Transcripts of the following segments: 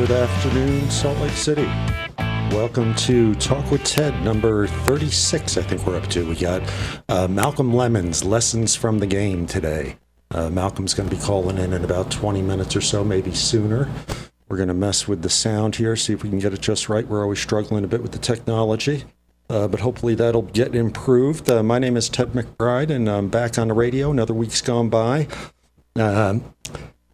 Good afternoon, Salt Lake City. Welcome to Talk with Ted, number 36, I think we're up to. We got Malcolm Lemmons, Lessons from the Game today. Malcolm's going to be calling in about 20 minutes or so, maybe sooner. We're going to mess with the sound here, see if we can get it just right. We're always struggling a bit with the technology, but hopefully that'll get improved. My name is Ted McBride, and I'm back on the radio. Another week's gone by.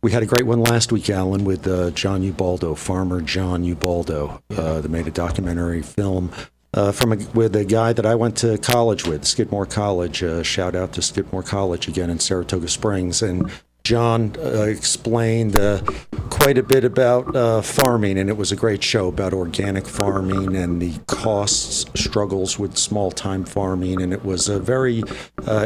We had a great one last week, Alan, with John Ubaldo, Farmer John Ubaldo. They made a documentary film with a guy that I went to college with, Skidmore College. Shout out to Skidmore College again in Saratoga Springs. And John explained quite a bit about farming, and it was a great show about organic farming and the costs, struggles with small-time farming, and it was a very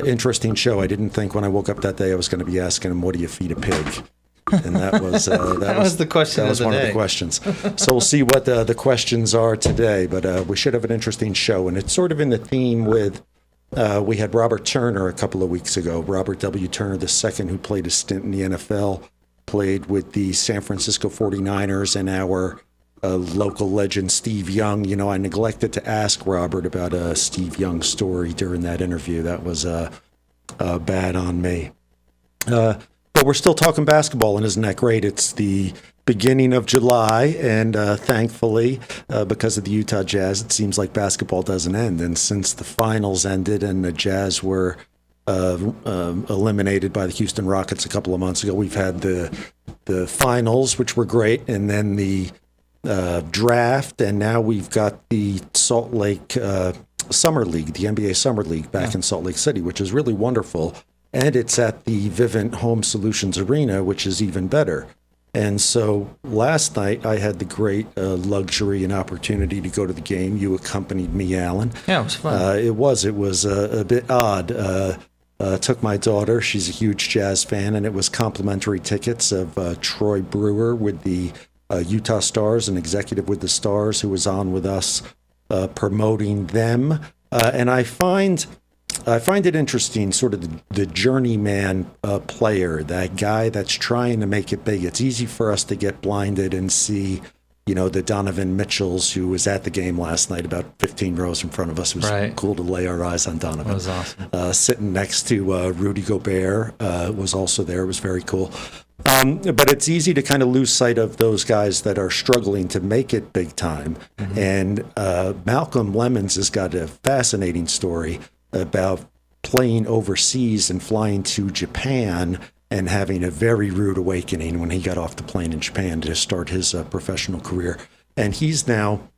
interesting show. I didn't think when I woke up that day I was going to be asking him, what do you feed a pig? And that was that was the question. That was one of the questions. So we'll see what the questions are today. But we should have an interesting show, and it's sort of in the theme with. We had Robert Turner a couple of weeks ago. Robert W. Turner II, who played a stint in the NFL, played with the San Francisco 49ers, and our local legend Steve Young. You know, I neglected to ask Robert about a Steve Young story during that interview. That was bad on me. But we're still talking basketball, and isn't that great? It's the beginning of July, and thankfully, because of the Utah Jazz, it seems like basketball doesn't end. And since the finals ended and the Jazz were eliminated by the Houston Rockets a couple of months ago, we've had the finals, which were great, and then the draft, and now we've got the Salt Lake Summer League, the NBA Summer League back in Salt Lake City, which is really wonderful. And it's at the Vivint Home Solutions Arena, which is even better. And so last night, I had the great luxury and opportunity to go to the game. You accompanied me, Alan. Yeah, it was fun. It was a bit odd. Took my daughter. She's a huge Jazz fan, and it was complimentary tickets of Troy Brewer with the Utah Stars, an executive with the Stars, who was on with us promoting them. And I find it interesting, sort of the journeyman player, that guy that's trying to make it big. It's easy for us to get blinded and see, the Donovan Mitchells, who was at the game last night, about 15 rows in front of us. It was cool to lay our eyes on Donovan. That was awesome. Sitting next to Rudy Gobert was also there. It was very cool. But it's easy to kind of lose sight of those guys that are struggling to make it big time. Mm-hmm. And Malcolm Lemmons has got a fascinating story about playing overseas and flying to Japan and having a very rude awakening when he got off the plane in Japan to start his professional career. And he's now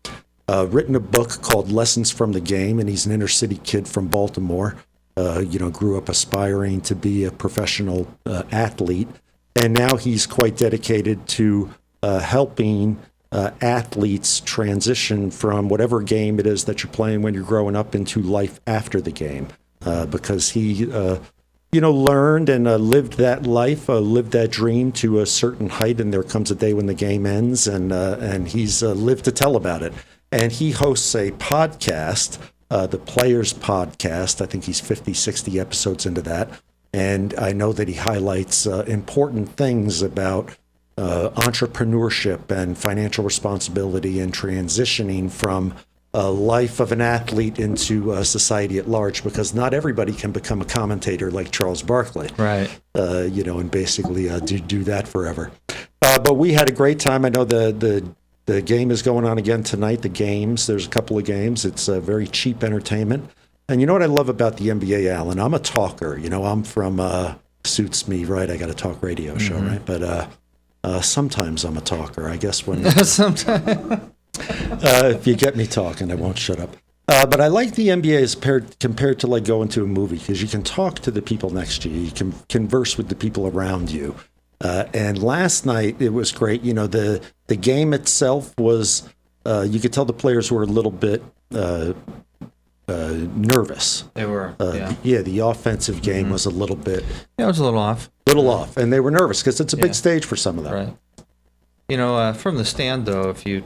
written a book called Lessons from the Game, and he's an inner city kid from Baltimore, grew up aspiring to be a professional athlete. And now he's quite dedicated to helping athletes transition from whatever game it is that you're playing when you're growing up into life after the game, because he, learned and lived that life, lived that dream to a certain height, and there comes a day when the game ends, and he's lived to tell about it. And he hosts a podcast, the Players Podcast. I think he's 50, 60 episodes into that, and I know that he highlights important things about entrepreneurship and financial responsibility and transitioning from a life of an athlete into society at large, because not everybody can become a commentator like Charles Barkley, right? And basically do that forever. But we had a great time. I know the game is going on again tonight. There's a couple of games. It's very cheap entertainment. And you know what I love about the NBA, Alan? I'm a talker. I'm from suits me, right? I got a talk radio show, right? But sometimes I'm a talker, I guess. When sometimes, if you get me talking, I won't shut up. But I like the NBA as compared to like going to a movie, because you can talk to the people next to you, you can converse with the people around you. And last night it was great. The game itself was, you could tell the players were a little bit nervous. They were. The offensive game was a little bit. Yeah, it was a little off. And they were nervous because it's a big stage for some of them. Right. From the stand though, if you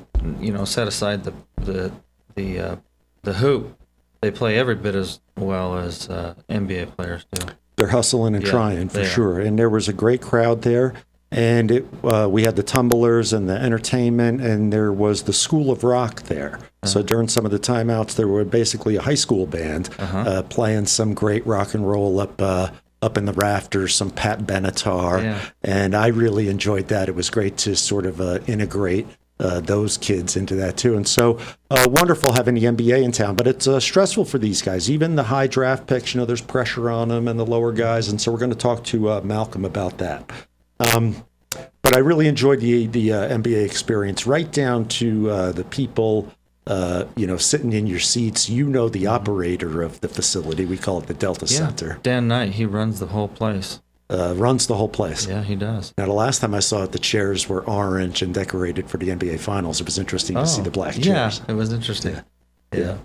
set aside the hoop, they play every bit as well as NBA players do. They're hustling and trying for sure. And there was a great crowd there. And we had the tumblers and the entertainment, and there was the School of Rock there. So during some of the timeouts, there were basically a high school band playing some great rock and roll up in the rafters, some Pat Benatar, and I really enjoyed that. It was great to sort of integrate those kids into that too. And so wonderful having the NBA in town, but it's stressful for these guys. Even the high draft picks, there's pressure on them, and the lower guys. And so we're going to talk to Malcolm about that. But I really enjoyed the NBA experience, right down to the people, sitting in your seats. The operator of the facility. We call it the Delta Center. Dan Knight, he runs the whole place. Runs the whole place. Yeah, he does. Now, the last time I saw it, the chairs were orange and decorated for the NBA Finals. It was interesting to see the black chairs. Yeah, it was interesting. Yeah.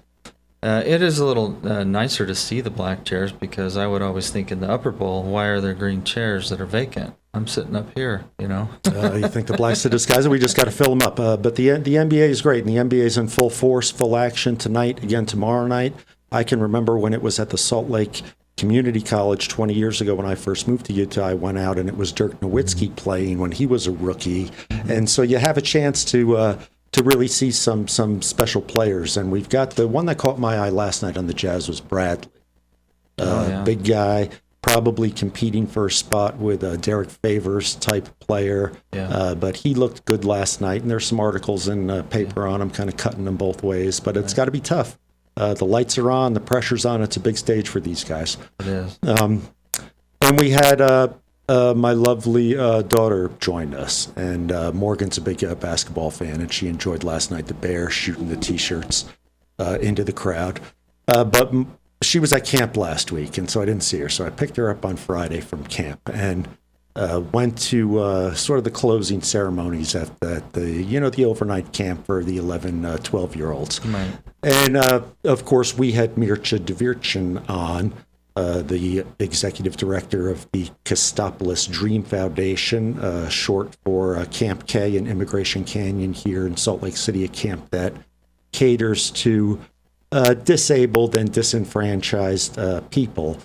It is a little nicer to see the black chairs, because I would always think in the upper bowl, why are there green chairs that are vacant? I'm sitting up here, You think the blacks to disguise it? We just got to fill them up. But the NBA is great, and the NBA is in full force, full action tonight, again tomorrow night. I can remember when it was at the Salt Lake Community College 20 years ago when I first moved to Utah. I went out, and it was Dirk Nowitzki playing when he was a rookie. And so you have a chance to really see some special players. And we've got the one that caught my eye last night on the Jazz was Bradley. Big guy, probably competing for a spot with a Derek Favors type player. But he looked good last night, and there's some articles in paper on him, kind of cutting them both ways. But it's got to be tough. The lights are on, the pressure's on. It's a big stage for these guys. It is. And we had my lovely daughter joined us, and Morgan's a big basketball fan, and she enjoyed last night the Bears shooting the T-shirts into the crowd. But she was at camp last week, and so I didn't see her. So I picked her up on Friday from camp and went to sort of the closing ceremonies at the overnight camp for the 11, 12-year-olds. Right. And, of course, we had Mircea Devirchin on, the executive director of the Kostopoulos Dream Foundation, short for Camp K in Immigration Canyon here in Salt Lake City, a camp that caters to disabled and disenfranchised people.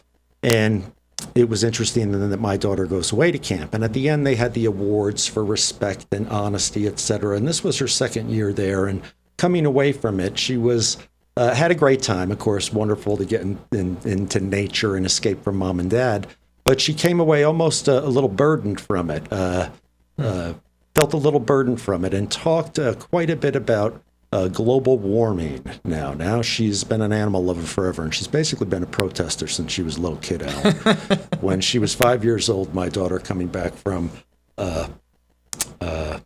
And it was interesting that my daughter goes away to camp. And at the end, they had the awards for respect and honesty, et cetera. And this was her second year there. And coming away from it, she was had a great time. Of course, wonderful to get into nature and escape from mom and dad. But she came away almost a little burdened from it, felt a little burdened from it, and talked quite a bit about global warming now. Now she's been an animal lover forever, and she's basically been a protester since she was a little kid, Alan. When she was 5 years old, my daughter, coming back from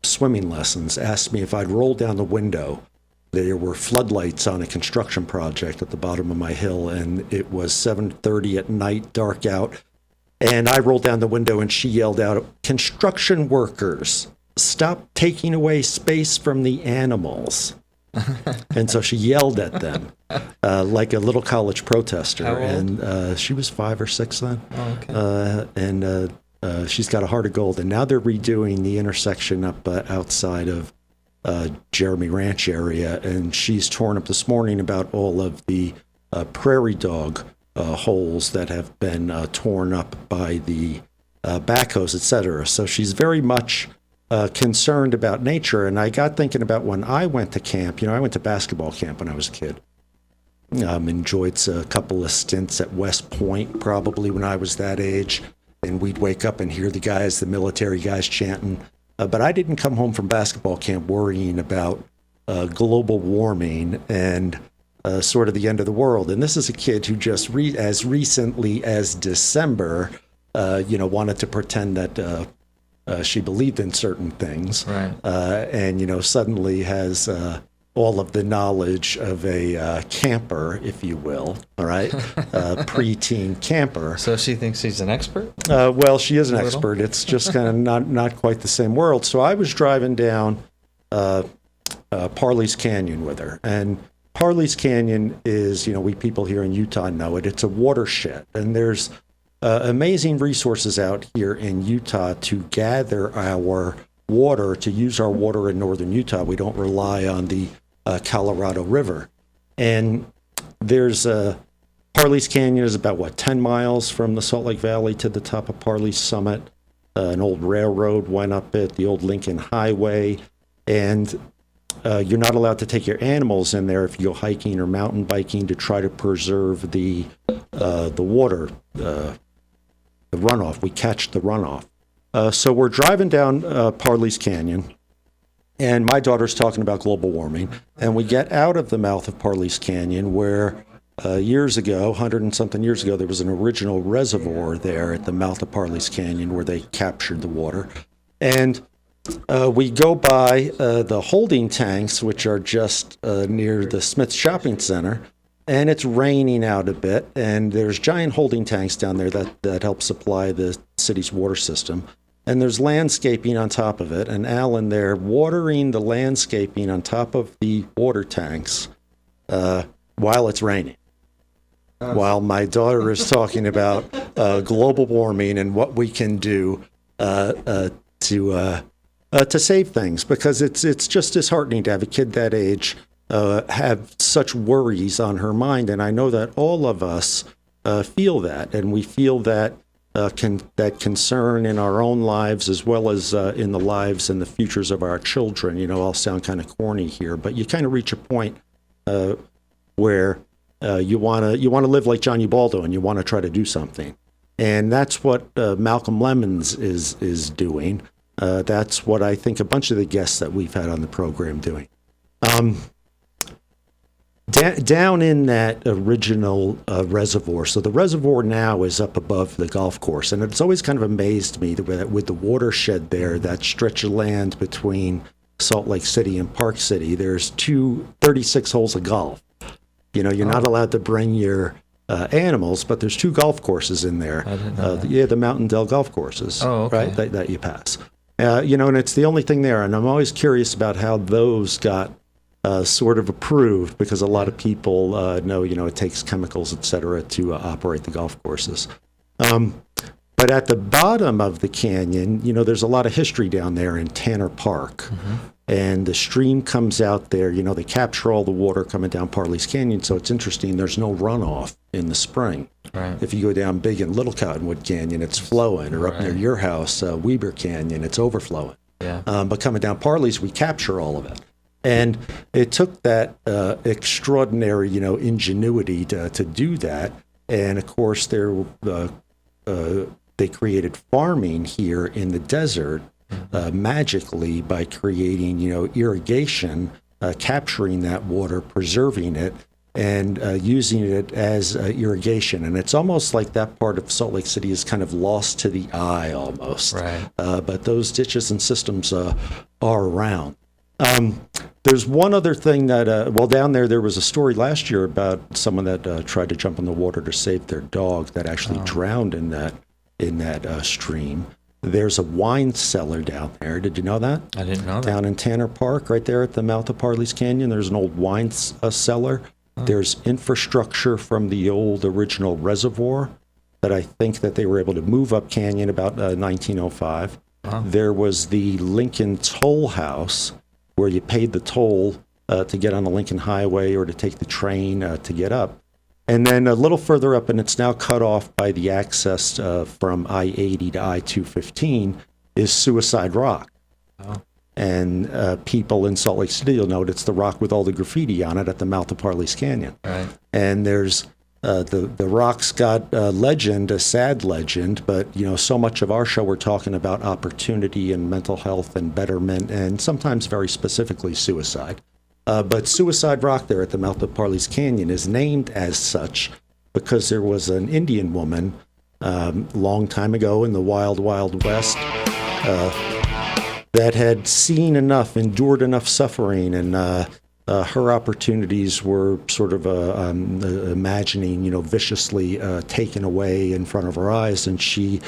swimming lessons, asked me if I'd roll down the window. There were floodlights on a construction project at the bottom of my hill, and it was 7:30 at night, dark out. And I rolled down the window, and she yelled out, "Construction workers, stop taking away space from the animals." And so she yelled at them like a little college protester. How old? And she was 5 or 6 then. Oh, okay. And she's got a heart of gold. And now they're redoing the intersection up outside of Jeremy Ranch area. And she's torn up this morning about all of the prairie dog holes that have been torn up by the backhoes, et cetera. So she's very much concerned about nature. And I got thinking about when I went to camp. I went to basketball camp when I was a kid. Enjoyed a couple of stints at West Point, probably when I was that age. And we'd wake up and hear the military guys chanting. But I didn't come home from basketball camp worrying about global warming and sort of the end of the world. And this is a kid who just as recently as December, wanted to pretend that she believed in certain things. Right. And suddenly has all of the knowledge of a camper, if you will, all right, preteen camper. So she thinks she's an expert? Well, she is an expert. It's just kind of not quite the same world. So I was driving down Parley's Canyon with her. And Parley's Canyon is, we people here in Utah know it. It's a watershed. And there's amazing resources out here in Utah to gather our water, to use our water in northern Utah. We don't rely on the Colorado River. And there's Parley's Canyon is about 10 miles from the Salt Lake Valley to the top of Parley's summit. An old railroad went up it, the old Lincoln Highway, and you're not allowed to take your animals in there if you go hiking or mountain biking to try to preserve the water, the runoff. We catch the runoff. So we're driving down Parley's Canyon, and my daughter's talking about global warming, and we get out of the mouth of Parley's Canyon where years ago, 100 and something years ago, there was an original reservoir there at the mouth of Parley's Canyon where they captured the water. And we go by the holding tanks, which are just near the Smith Shopping Center, and it's raining out a bit, and there's giant holding tanks down there that help supply the city's water system. And there's landscaping on top of it, and Alan there watering the landscaping on top of the water tanks while it's raining. While my daughter is talking about global warming and what we can do to save things, because it's just disheartening to have a kid that age have such worries on her mind, and I know that all of us feel that, and we feel that that concern in our own lives as well as in the lives and the futures of our children. I'll sound kind of corny here, but you kind of reach a point where you want to live like John Ubaldo, and you want to try to do something, and that's what Malcolm Lemmons is doing. That's what I think a bunch of the guests that we've had on the program doing. Down in that original reservoir, so the reservoir now is up above the golf course, and it's always kind of amazed me that with the watershed there, that stretch of land between Salt Lake City and Park City, there's 36 holes of golf. You're not allowed to bring your animals, but there's 2 golf courses in there. I didn't know that. The Mountain Dell golf courses, okay. right? That you pass. And it's the only thing there, and I'm always curious about how those got sort of approved, because a lot of people know, it takes chemicals, et cetera, to operate the golf courses. But at the bottom of the canyon, there's a lot of history down there in Tanner Park. Mm-hmm. And the stream comes out there. They capture all the water coming down Parley's Canyon, so it's interesting. There's no runoff in the spring. Right. If you go down Big and Little Cottonwood Canyon, it's flowing, or up near your house, Weber Canyon, it's overflowing. Yeah. But coming down Parley's, we capture all of it. And it took that extraordinary, ingenuity to do that. And of course, they created farming here in the desert magically by creating, irrigation, capturing that water, preserving it, and using it as irrigation. And it's almost like that part of Salt Lake City is kind of lost to the eye almost. Right. But those ditches and systems are around. There's one other thing that, down there was a story last year about someone that tried to jump in the water to save their dog that actually drowned in that stream. There's a wine cellar down there. Did you know that? I didn't know that. Down in Tanner Park, right there at the mouth of Parley's Canyon, there's an old wine cellar. Oh. There's infrastructure from the old original reservoir that I think that they were able to move up canyon about 1905. Wow. There was the Lincoln Toll House, where you paid the toll to get on the Lincoln Highway or to take the train to get up. And then a little further up, and it's now cut off by the access from I-80 to I-215, is Suicide Rock. Oh. And people in Salt Lake City will know it's the rock with all the graffiti on it at the mouth of Parley's Canyon. Right. And there's the rock's got a legend, a sad legend, but so much of our show we're talking about opportunity and mental health and betterment, and sometimes very specifically suicide. But Suicide Rock there at the mouth of Parley's Canyon is named as such because there was an Indian woman long time ago in the wild, wild west that had seen enough, endured enough suffering, and her opportunities were sort of imagining, viciously taken away in front of her eyes, and she,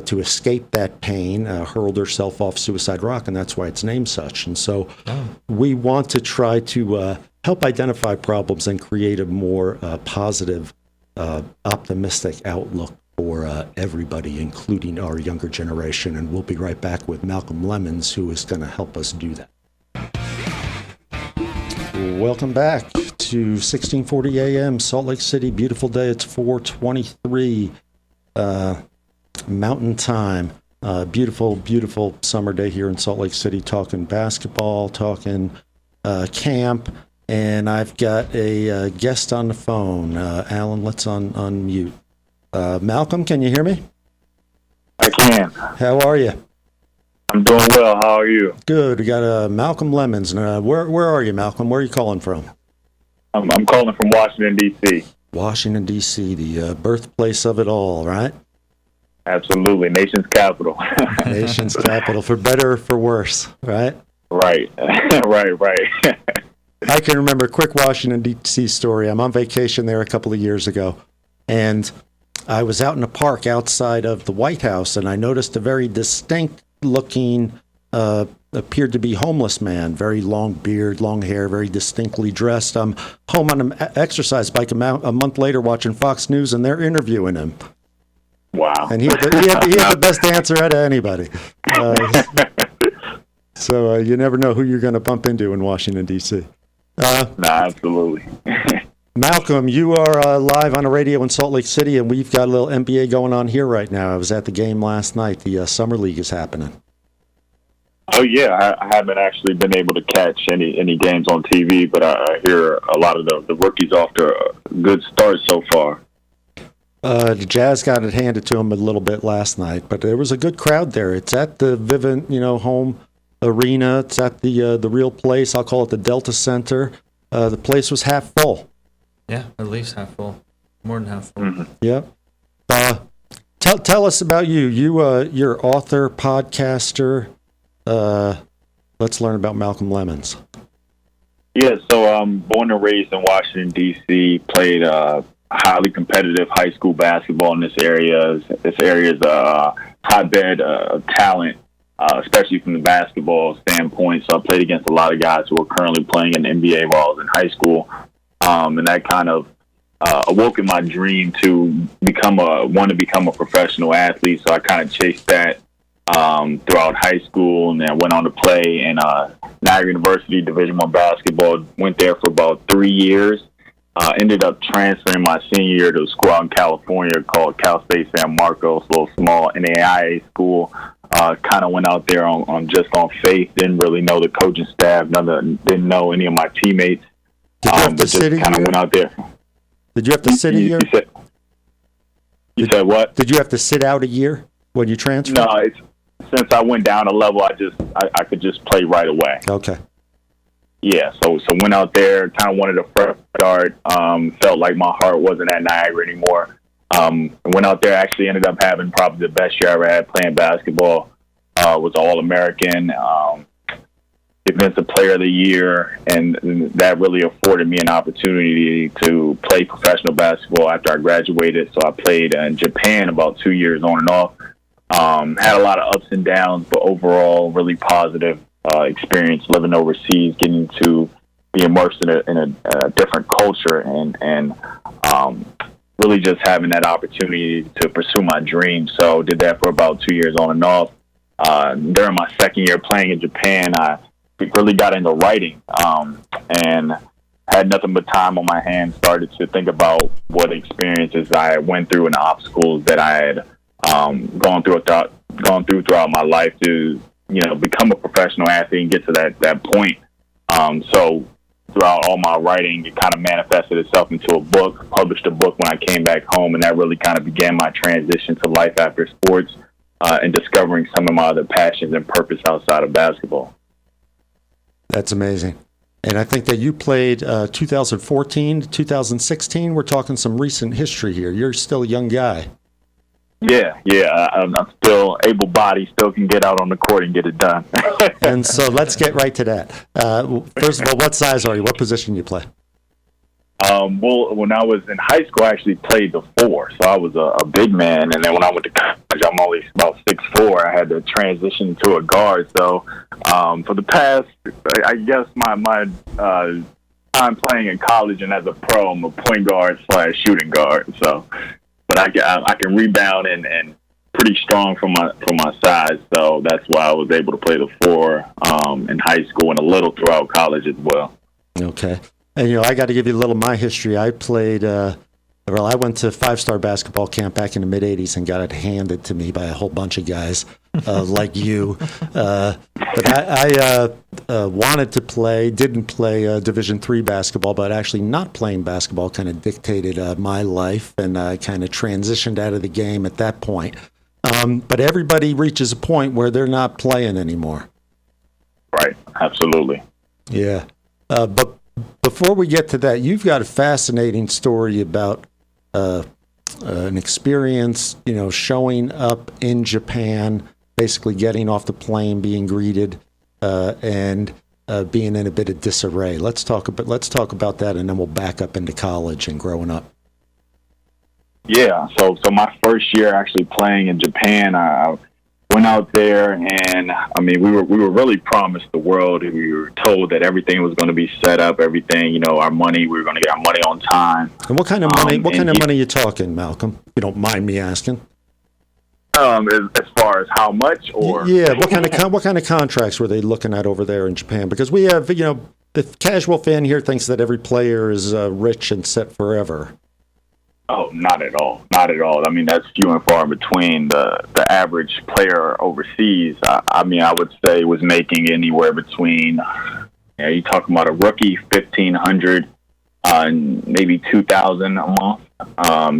to escape that pain, hurled herself off Suicide Rock, and that's why it's named such. And so we want to try to help identify problems and create a more positive, optimistic outlook for everybody, including our younger generation. And we'll be right back with Malcolm Lemmons, who is going to help us do that. Welcome back to 1640 AM, Salt Lake City. Beautiful day. It's 4:23 Mountain Time. Beautiful, beautiful summer day here in Salt Lake City, talking basketball, talking camp, and I've got a guest on the phone. Alan, let's unmute. Malcolm, can you hear me? I can. How are you? I'm doing well. How are you? Good. We got Malcolm Lemmons. Where are you, Malcolm? Where are you calling from? I'm calling from Washington, D.C. Washington, D.C., the birthplace of it all, right? Absolutely. Nation's capital. Nation's capital, for better or for worse, right? Right. right. I can remember a quick Washington, D.C. story. I'm on vacation there a couple of years ago, and I was out in a park outside of the White House, and I noticed a very distinct-looking, appeared to be homeless man, very long beard, long hair, very distinctly dressed. I'm home on an exercise bike a month later watching Fox News, and they're interviewing him. Wow. And he had the best answer out of anybody. So you never know who you're going to bump into in Washington, D.C. Absolutely. Malcolm, you are live on the radio in Salt Lake City, and we've got a little NBA going on here right now. I was at the game last night. The Summer League is happening. Oh, yeah. I haven't actually been able to catch any games on TV, but I hear a lot of the rookies off to a good start so far. The Jazz got it handed to them a little bit last night, but there was a good crowd there. It's at the Vivint, home arena. It's at the real place. I'll call it the Delta Center. The place was half full. Yeah, at least half full. More than half full. Mm-hmm. Yep. Tell us about you. You're author, podcaster. Let's learn about Malcolm Lemmons. Yeah, so I'm born and raised in Washington, D.C., played highly competitive high school basketball in this area. This area is a hotbed of talent, especially from the basketball standpoint. So I played against a lot of guys who are currently playing in the NBA while I was in high school. And that kind of awoke in my dream to become a professional athlete. So I kind of chased that throughout high school, and then went on to play in Niagara University Division I basketball. Went there for about 3 years. Ended up transferring my senior year to a school out in California called Cal State San Marcos, a little small NAIA school. Kind of went out there on faith. Didn't really know the coaching staff. Didn't know any of my teammates. Did you have to sit a year? Kind of went out there. Did you have to sit a year? You said what? Did you have to sit out a year when you transferred? No, since I went down a level, I could just play right away. Okay. Yeah, so went out there, kind of wanted a fresh start. Felt like my heart wasn't at Niagara anymore. Went out there, actually ended up having probably the best year I ever had playing basketball. Was All-American, Defensive Player of the Year, and that really afforded me an opportunity to play professional basketball after I graduated. So I played in Japan about 2 years on and off. Had a lot of ups and downs, but overall really positive experience living overseas, getting to be immersed in a different culture, and really just having that opportunity to pursue my dream. So did that for about 2 years on and off. During my second year playing in Japan, I really got into writing and had nothing but time on my hands. Started to think about what experiences I went through and the obstacles that I had gone through throughout my life to become a professional athlete and get to that point. So throughout all my writing, it kind of manifested itself into a book. Published a book when I came back home, and that really kind of began my transition to life after sports and discovering some of my other passions and purpose outside of basketball. That's amazing. And I think that you played 2014 to 2016. We're talking some recent history here. You're still a young guy. Yeah. I'm still able-bodied, still can get out on the court and get it done. And so let's get right to that. First of all, what size are you? What position do you play? Well, when I was in high school, I actually played the 4, so I was a big man. And then when I went to college, I'm only about 6'4". I had to transition to a guard. So for the past, I guess my time playing in college and as a pro, I'm a point guard / shooting guard. So, but I can rebound and pretty strong from my size. So that's why I was able to play the 4 in high school and a little throughout college as well. Okay. And, I got to give you a little of my history. I played Well, I went to five-star basketball camp back in the mid-'80s and got it handed to me by a whole bunch of guys like you. But I wanted to play, didn't play Division III basketball, but actually not playing basketball kind of dictated my life, and I kind of transitioned out of the game at that point. But everybody reaches a point where they're not playing anymore. Right. Absolutely. Yeah. But before we get to that, you've got a fascinating story about an experience, showing up in Japan, basically getting off the plane, being greeted, and being in a bit of disarray. Let's talk about that, and then we'll back up into college and growing up. Yeah. So my first year actually playing in Japan, I went out there, and I mean, we were really promised the world. We were told that everything was going to be set up, everything, our money, we were going to get our money on time. And what kind of money? What kind of money are you talking, Malcolm? If you don't mind me asking. As far as how much, or yeah, what kind of contracts were they looking at over there in Japan? Because we have, the casual fan here thinks that every player is rich and set forever. Oh, not at all. Not at all. I mean, that's few and far between. The average player overseas, I would say, was making anywhere between, you're talking about a rookie, $1,500, maybe $2,000 a month,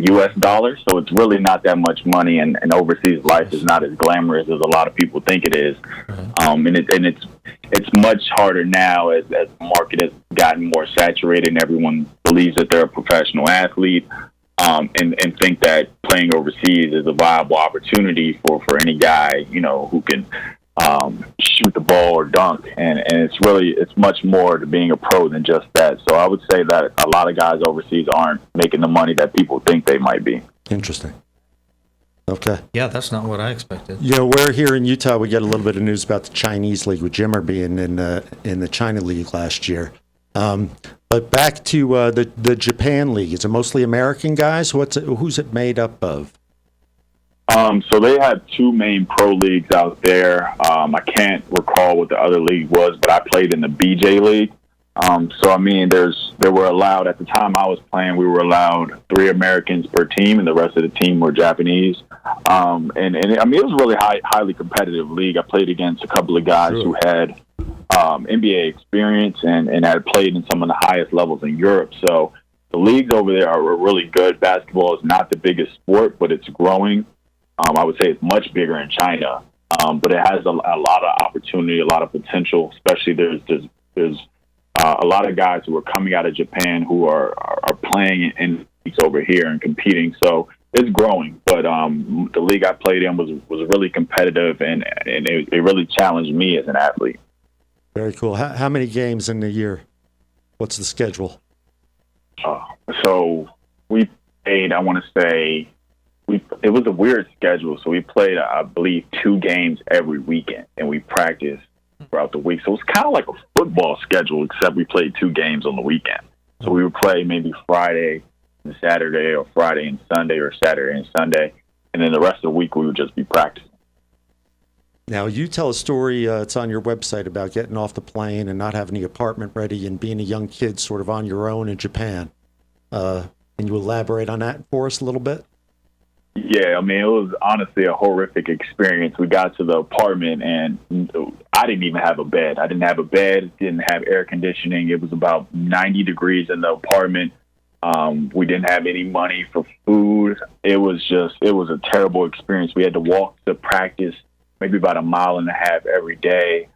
U.S. dollars. So it's really not that much money, and overseas life is not as glamorous as a lot of people think it is. And it's much harder now as the market has gotten more saturated and everyone believes that they're a professional athlete. And think that playing overseas is a viable opportunity for any guy, who can shoot the ball or dunk. And it's much more to being a pro than just that. So I would say that a lot of guys overseas aren't making the money that people think they might be. Interesting. Okay. Yeah, that's not what I expected. We're here in Utah. We get a little bit of news about the Chinese League with Jimmer being in the China League last year. But back to the Japan League. Is it mostly American guys? Who's it made up of? So they have two main pro leagues out there. I can't recall what the other league was, but I played in the BJ League. So I mean, there were allowed, at the time I was playing, we were allowed 3 Americans per team, and the rest of the team were Japanese. And I mean, it was a really highly competitive league. I played against a couple of guys who had NBA experience and had played in some of the highest levels in Europe. So the leagues over there are really good. Basketball is not the biggest sport, but it's growing. I would say it's much bigger in China, but it has a lot of opportunity, a lot of potential. Especially there's a lot of guys who are coming out of Japan who are playing in leagues over here and competing. So it's growing. But the league I played in was really competitive, and it really challenged me as an athlete. Very cool. How many games in the year? What's the schedule? So we played, I want to say, it was a weird schedule. So we played, I believe, 2 games every weekend, and we practiced throughout the week. So it was kind of like a football schedule, except we played 2 games on the weekend. So we would play maybe Friday and Saturday, or Friday and Sunday, or Saturday and Sunday. And then the rest of the week we would just be practicing. Now, you tell a story, it's on your website, about getting off the plane and not having the apartment ready and being a young kid sort of on your own in Japan. Can you elaborate on that for us a little bit? Yeah, I mean, it was honestly a horrific experience. We got to the apartment, and I didn't even have a bed. I didn't have a bed, didn't have air conditioning. It was about 90 degrees in the apartment. We didn't have any money for food. It was a terrible experience. We had to walk to practice maybe about 1.5 miles every day.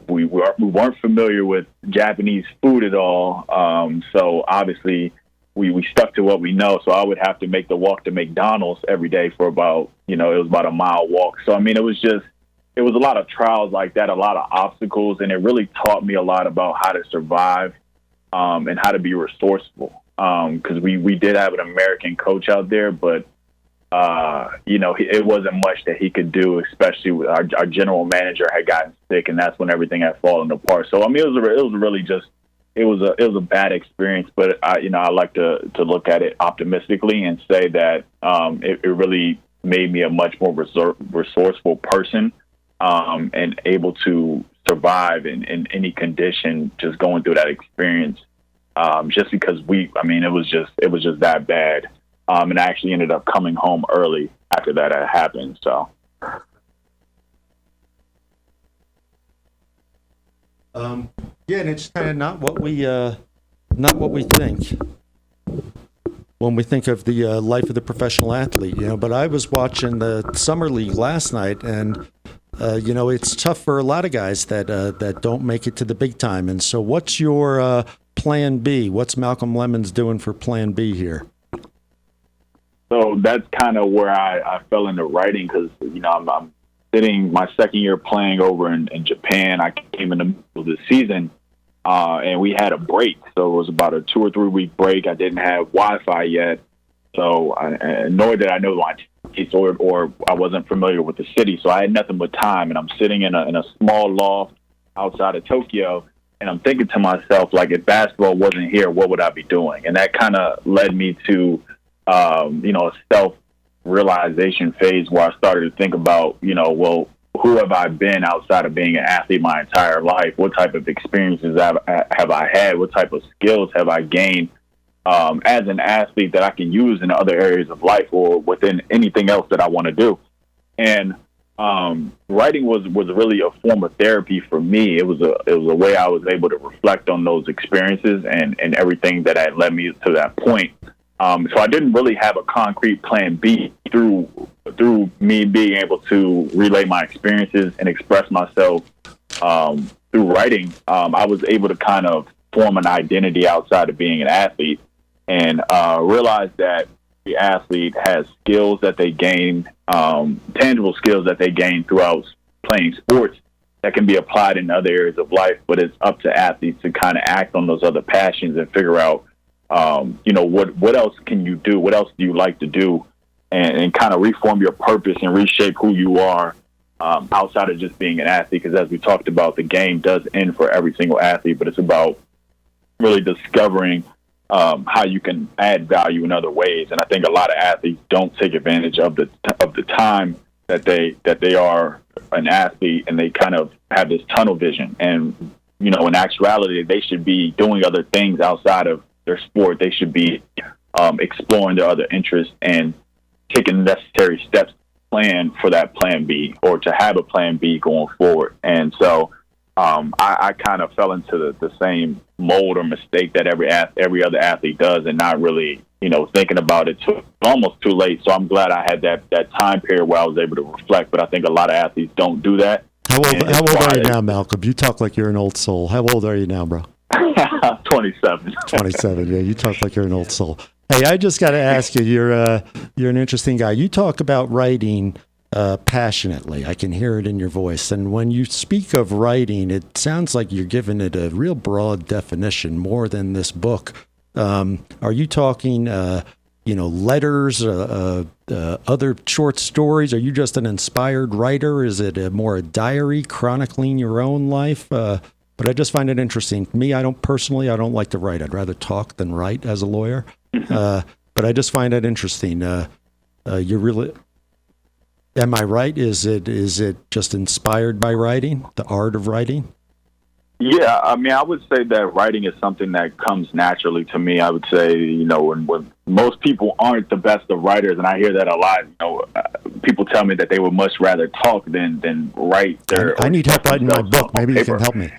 We weren't familiar with Japanese food at all. So obviously we stuck to what we know. So I would have to make the walk to McDonald's every day for about, it was about a mile walk. So, I mean, it was a lot of trials like that, a lot of obstacles. And it really taught me a lot about how to survive, and how to be resourceful. Cause we did have an American coach out there, but, it wasn't much that he could do, especially with our general manager had gotten sick, and that's when everything had fallen apart. So, I mean, it was a bad experience, but I like to look at it optimistically and say that, it really made me a much more resourceful person, and able to survive in any condition, just going through that experience. just because it was just that bad. And I actually ended up coming home early after that had happened. So. Yeah, and it's kind of not what we think when we think of the life of the professional athlete, But I was watching the summer league last night, and it's tough for a lot of guys that don't make it to the big time. And so, what's your plan B? What's Malcolm Lemmons doing for plan B here? So that's kind of where I fell into writing because I'm sitting my second year playing over in Japan. I came in the middle of the season, and we had a break. So it was about a 2 or 3 week break. I didn't have Wi-Fi yet, so nor did I know my teammates or I wasn't familiar with the city. So I had nothing but time, and I'm sitting in a small loft outside of Tokyo, and I'm thinking to myself, like, if basketball wasn't here, what would I be doing? And that kind of led me to, a self-realization phase where I started to think about, well, who have I been outside of being an athlete my entire life? What type of experiences have I had? What type of skills have I gained as an athlete that I can use in other areas of life or within anything else that I want to do? And writing was really a form of therapy for me. It was a way I was able to reflect on those experiences and everything that had led me to that point. So I didn't really have a concrete plan B through me being able to relay my experiences and express myself through writing. I was able to kind of form an identity outside of being an athlete and realize that the athlete has skills that they gain, tangible skills that they gain throughout playing sports that can be applied in other areas of life, but it's up to athletes to kind of act on those other passions and figure out what else can you do? What else do you like to do? And kind of reform your purpose and reshape who you are outside of just being an athlete. Because as we talked about, the game does end for every single athlete, but it's about really discovering how you can add value in other ways. And I think a lot of athletes don't take advantage of the time that they are an athlete, and they kind of have this tunnel vision. And in actuality, they should be doing other things outside of their sport. They should be exploring their other interests and taking the necessary steps to plan for that plan B or to have a plan B going forward. And so I kind of fell into the same mold or mistake that every other athlete does, and not really thinking about it till almost too late. So I'm glad I had that time period where I was able to reflect, but I think a lot of athletes don't do that. How old are you now, Malcolm? You talk like you're an old soul. How old are you now, bro? 27. 27. Yeah, you talk like you're an old soul. Hey, I just got to ask you. You're an interesting guy. You talk about writing passionately. I can hear it in your voice. And when you speak of writing, it sounds like you're giving it a real broad definition, more than this book. Are you talking, letters, other short stories? Are you just an inspired writer? Is it more a diary chronicling your own life? But I just find it interesting. Me, I don't like to write. I'd rather talk than write as a lawyer. But I just find it interesting. You're really, am I right? Is it just inspired by writing, the art of writing? Yeah, I mean, I would say that writing is something that comes naturally to me. I would say, when most people aren't the best of writers, and I hear that a lot. People tell me that they would much rather talk than write. I need help writing my book. Maybe you can help me.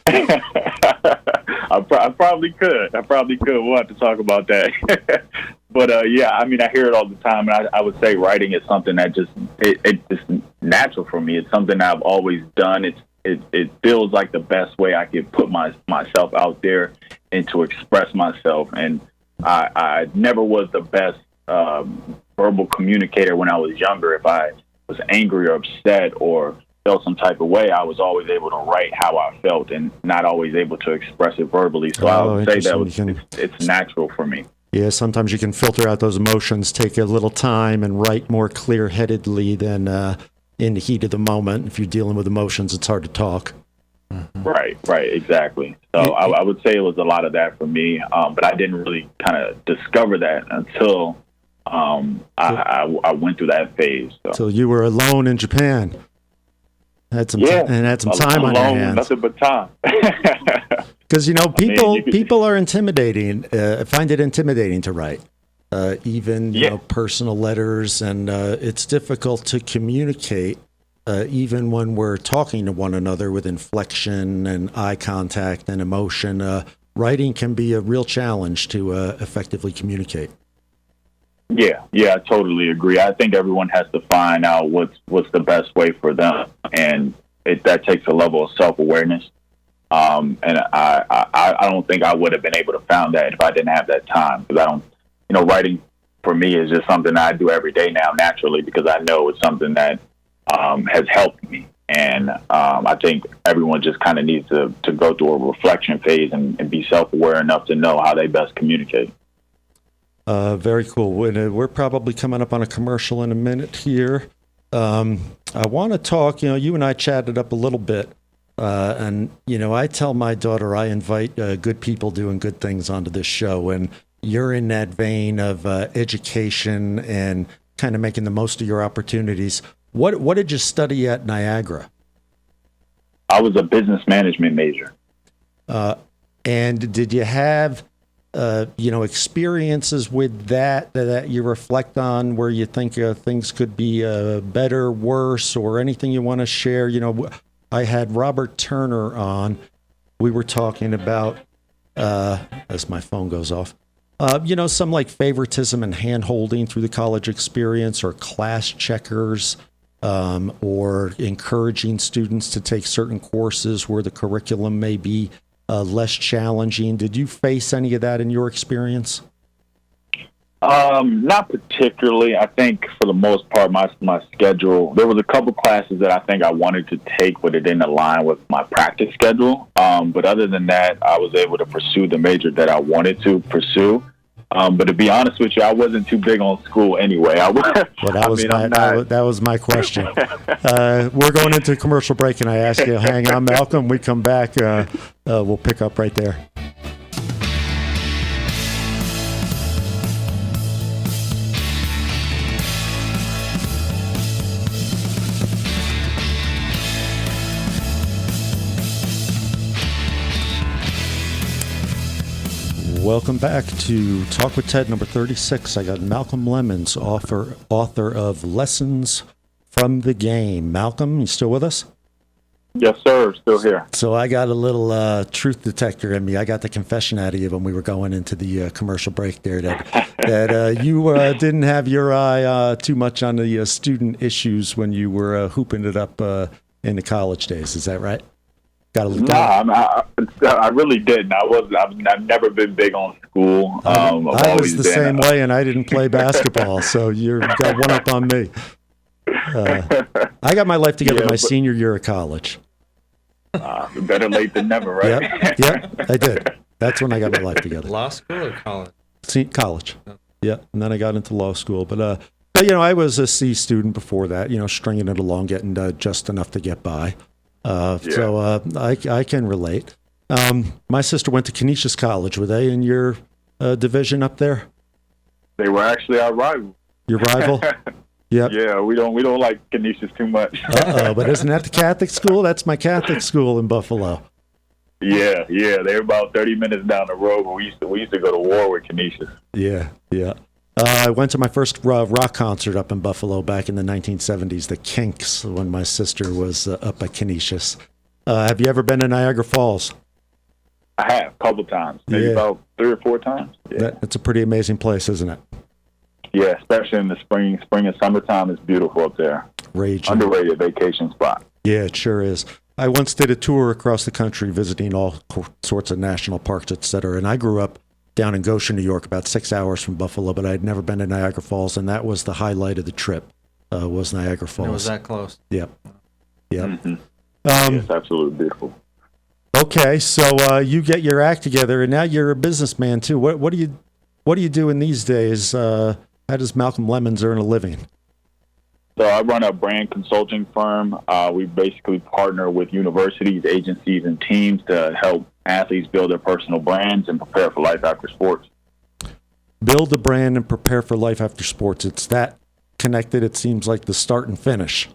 I probably could. We'll have to talk about that. But yeah, I mean, I hear it all the time, and I would say writing is something that it's just natural for me. It's something I've always done. It feels like the best way I could put myself out there and to express myself. And I never was the best verbal communicator when I was younger. If I was angry or upset or felt some type of way, I was always able to write how I felt and not always able to express it verbally. So I would say that it's natural for me. Yeah, sometimes you can filter out those emotions, take a little time, and write more clear-headedly than in the heat of the moment. If you're dealing with emotions, it's hard to talk. Mm-hmm. Right, exactly. So I would say it was a lot of that for me, but I didn't really kind of discover that until I went through that phase. So you were alone in Japan. Had some time on your hands. Nothing but time. Because people you could- people are intimidating. Find it intimidating to write, even personal letters, and it's difficult to communicate, even when we're talking to one another with inflection and eye contact and emotion. Writing can be a real challenge to effectively communicate. Yeah, I totally agree. I think everyone has to find out what's the best way for them, and that takes a level of self-awareness. And I don't think I would have been able to found that if I didn't have that time. Because I don't, writing for me is just something that I do every day now naturally, because I know it's something that has helped me. And I think everyone just kind of needs to go through a reflection phase and be self-aware enough to know how they best communicate. Very cool. We're probably coming up on a commercial in a minute here. I want to talk, you and I chatted up a little bit. And I tell my daughter I invite good people doing good things onto this show. And you're in that vein of education and kind of making the most of your opportunities. What did you study at Niagara? I was a business management major. And did you have experiences with that you reflect on where you think things could be better, worse, or anything you want to share? I had Robert Turner on. We were talking about, as my phone goes off, some like favoritism and hand-holding through the college experience, or class checkers, or encouraging students to take certain courses where the curriculum may be less challenging. Did you face any of that in your experience? Not particularly. I think for the most part, my schedule, there was a couple classes that I think I wanted to take, but it didn't align with my practice schedule. But other than that, I was able to pursue the major that I wanted to pursue. But to be honest with you, I wasn't too big on school anyway. That was my question. We're going into a commercial break, and I ask you to hang on, Malcolm. We come back, we'll pick up right there. Welcome back to Talk with Ted number 36. I got Malcolm Lemmons, author of Lessons from the Game. Malcolm, you still with us? Yes, sir. Still here. So I got a little truth detector in me. I got the confession out of you when we were going into the commercial break there that you didn't have your eye too much on the student issues when you were hooping it up in the college days. Is that right? I really didn't. I've never been big on school. I was the same way, and I didn't play basketball, so you've got one up on me. I got my life together my senior year of college. Better late than never, right? Yep, I did. That's when I got my life together. Law school or college? College. Yeah, and then I got into law school. But I was a C student before that. Stringing it along, getting just enough to get by. So I can relate. My sister went to Canisius College. Were they in your division up there? They were actually our rival. Your rival? Yep. Yeah, we don't like Canisius too much. But isn't that the Catholic school? That's my Catholic school in Buffalo. Yeah. They're about 30 minutes down the road. But we used to go to war with Canisius. Yeah. I went to my first rock concert up in Buffalo back in the 1970s, the Kinks, when my sister was up at Canisius. Have you ever been to Niagara Falls? I have, a couple times, maybe about 3 or 4 times. Yeah. It's a pretty amazing place, isn't it? Yeah, especially in the spring and summertime, it's beautiful up there. Raging. Underrated vacation spot. Yeah, it sure is. I once did a tour across the country visiting all sorts of national parks, et cetera, and I grew up down in Goshen, New York, about 6 hours from Buffalo, but I'd never been to Niagara Falls, and that was the highlight of the trip, was Niagara Falls. It was that close. Yep. Mm-hmm. It's absolutely beautiful. Okay, so you get your act together, and now you're a businessman too. What do you do in these days? How does Malcolm Lemmons earn a living? So I run a brand consulting firm. We basically partner with universities, agencies, and teams to help athletes build their personal brands and prepare for life after sports. Build a brand and prepare for life after sports. It's that connected, it seems like, the start and finish.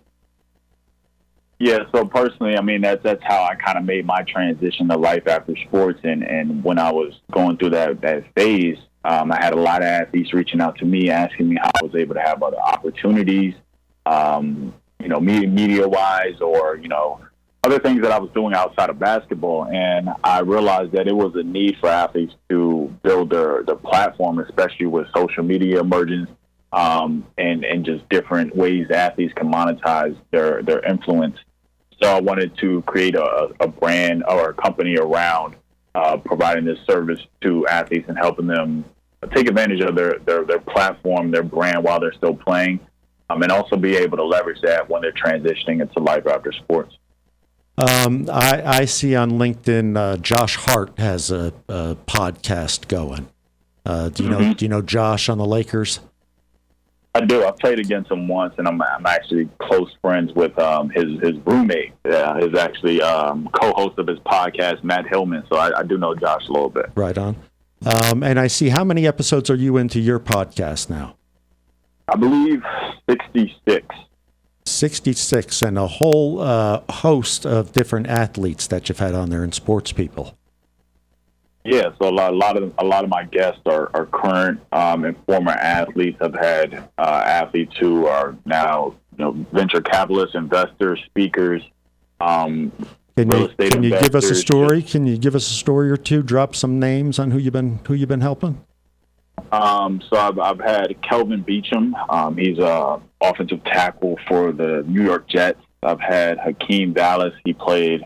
Yeah, so personally, I mean, that's how I kind of made my transition to life after sports. And when I was going through that phase, I had a lot of athletes reaching out to me, asking me how I was able to have other opportunities, media-wise, or, other things that I was doing outside of basketball. And I realized that it was a need for athletes to build their platform, especially with social media emergence, and just different ways athletes can monetize their influence. So I wanted to create a brand or a company around providing this service to athletes and helping them take advantage of their platform, their brand while they're still playing, and also be able to leverage that when they're transitioning into life after sports. I see on LinkedIn, Josh Hart has a podcast going. Do you know Josh on the Lakers? I do. I played against him once, and I'm actually close friends with his roommate. His actually co-host of his podcast, Matt Hillman. So I do know Josh a little bit. Right on. And I see, how many episodes are you into your podcast now? I believe 66. 66, and a whole host of different athletes that you've had on there and sports people. Yeah, so a lot of my guests are current and former athletes. I've had athletes who are now venture capitalists, investors, speakers, real estate Can you investors. give us a story? Can you give us a story or two? Drop some names on who you've been helping. So I've had Kelvin Beachum. He's a offensive tackle for the New York Jets. I've had Hakeem Dallas. He played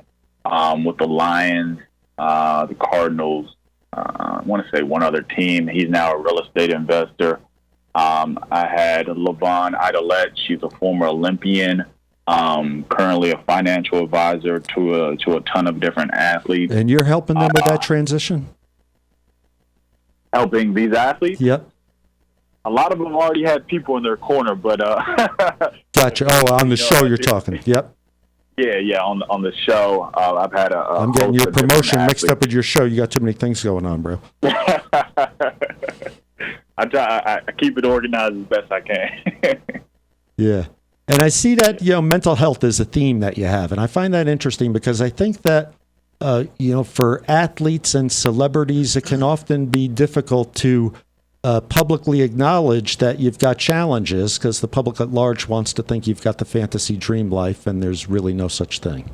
with the Lions, the Cardinals. I want to say one other team. He's now a real estate investor. I had LaVon Idolette. She's a former Olympian, currently a financial advisor to a ton of different athletes. And you're helping them with that transition? Helping these athletes? Yep. A lot of them already had people in their corner, but gotcha. Oh, on the show you're talking. Yep. Yeah. On the show, I've had I'm getting your promotion mixed up with your show. You got too many things going on, bro. I keep it organized as best I can. Yeah. And I see that, mental health is a theme that you have. And I find that interesting because I think that, for athletes and celebrities, it can often be difficult to publicly acknowledge that you've got challenges because the public at large wants to think you've got the fantasy dream life, and there's really no such thing.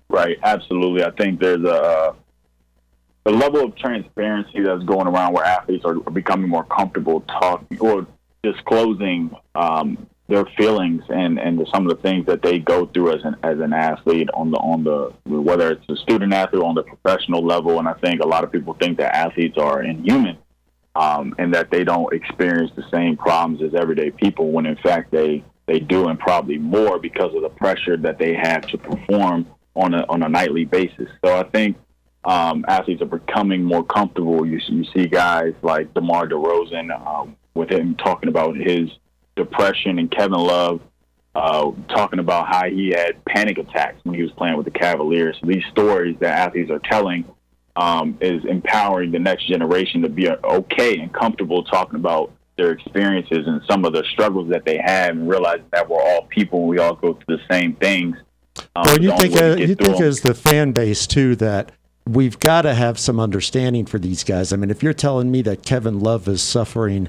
Right, absolutely. I think there's a level of transparency that's going around where athletes are becoming more comfortable talking or disclosing their feelings and some of the things that they go through as an athlete on the whether it's a student athlete or on the professional level. And I think a lot of people think that athletes are inhuman. And that they don't experience the same problems as everyday people, when in fact they do, and probably more because of the pressure that they have to perform on a nightly basis. So I think athletes are becoming more comfortable. You see guys like DeMar DeRozan with him talking about his depression, and Kevin Love talking about how he had panic attacks when he was playing with the Cavaliers. So these stories that athletes are telling is empowering the next generation to be okay and comfortable talking about their experiences and some of the struggles that they have, and realizing that we're all people and we all go through the same things. Well, you think as the fan base too that we've got to have some understanding for these guys. I mean, if you're telling me that Kevin Love is suffering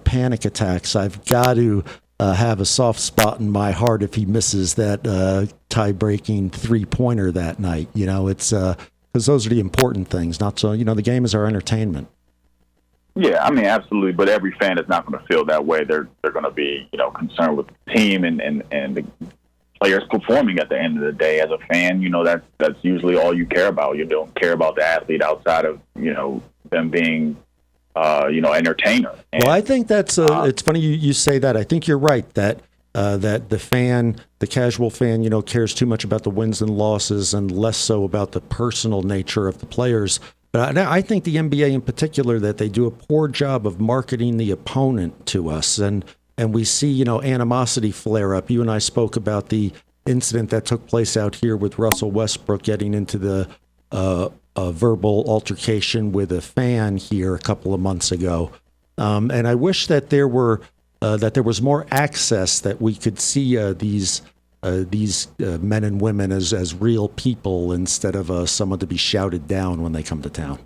panic attacks, I've got to have a soft spot in my heart if he misses that tie-breaking three-pointer that night. It's because those are the important things, not so, the game is our entertainment. Yeah, I mean, absolutely. But every fan is not going to feel that way. They're going to be, concerned with the team and the players performing at the end of the day. As a fan, that's usually all you care about. You don't care about the athlete outside of, them being, entertainer. And, well, I think that's, it's funny you say that. I think you're right that the casual fan, cares too much about the wins and losses and less so about the personal nature of the players. But I think the NBA in particular, that they do a poor job of marketing the opponent to us. And we see, animosity flare up. You and I spoke about the incident that took place out here with Russell Westbrook getting into the verbal altercation with a fan here a couple of months ago. And I wish that there was more access, that we could see these these men and women as real people instead of someone to be shouted down when they come to town.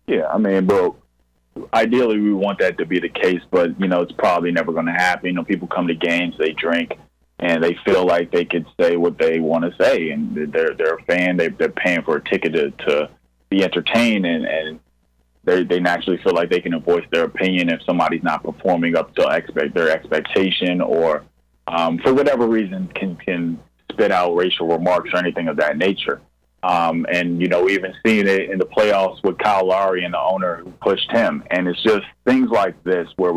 Yeah, I mean, bro, ideally we want that to be the case, but, it's probably never going to happen. People come to games, they drink, and they feel like they could say what they want to say, and they're a fan. They're paying for a ticket to be entertained, and they naturally feel like they can voice their opinion if somebody's not performing up to their expectation, or for whatever reason can spit out racial remarks or anything of that nature. And even seeing it in the playoffs with Kyle Lowry and the owner who pushed him, and it's just things like this where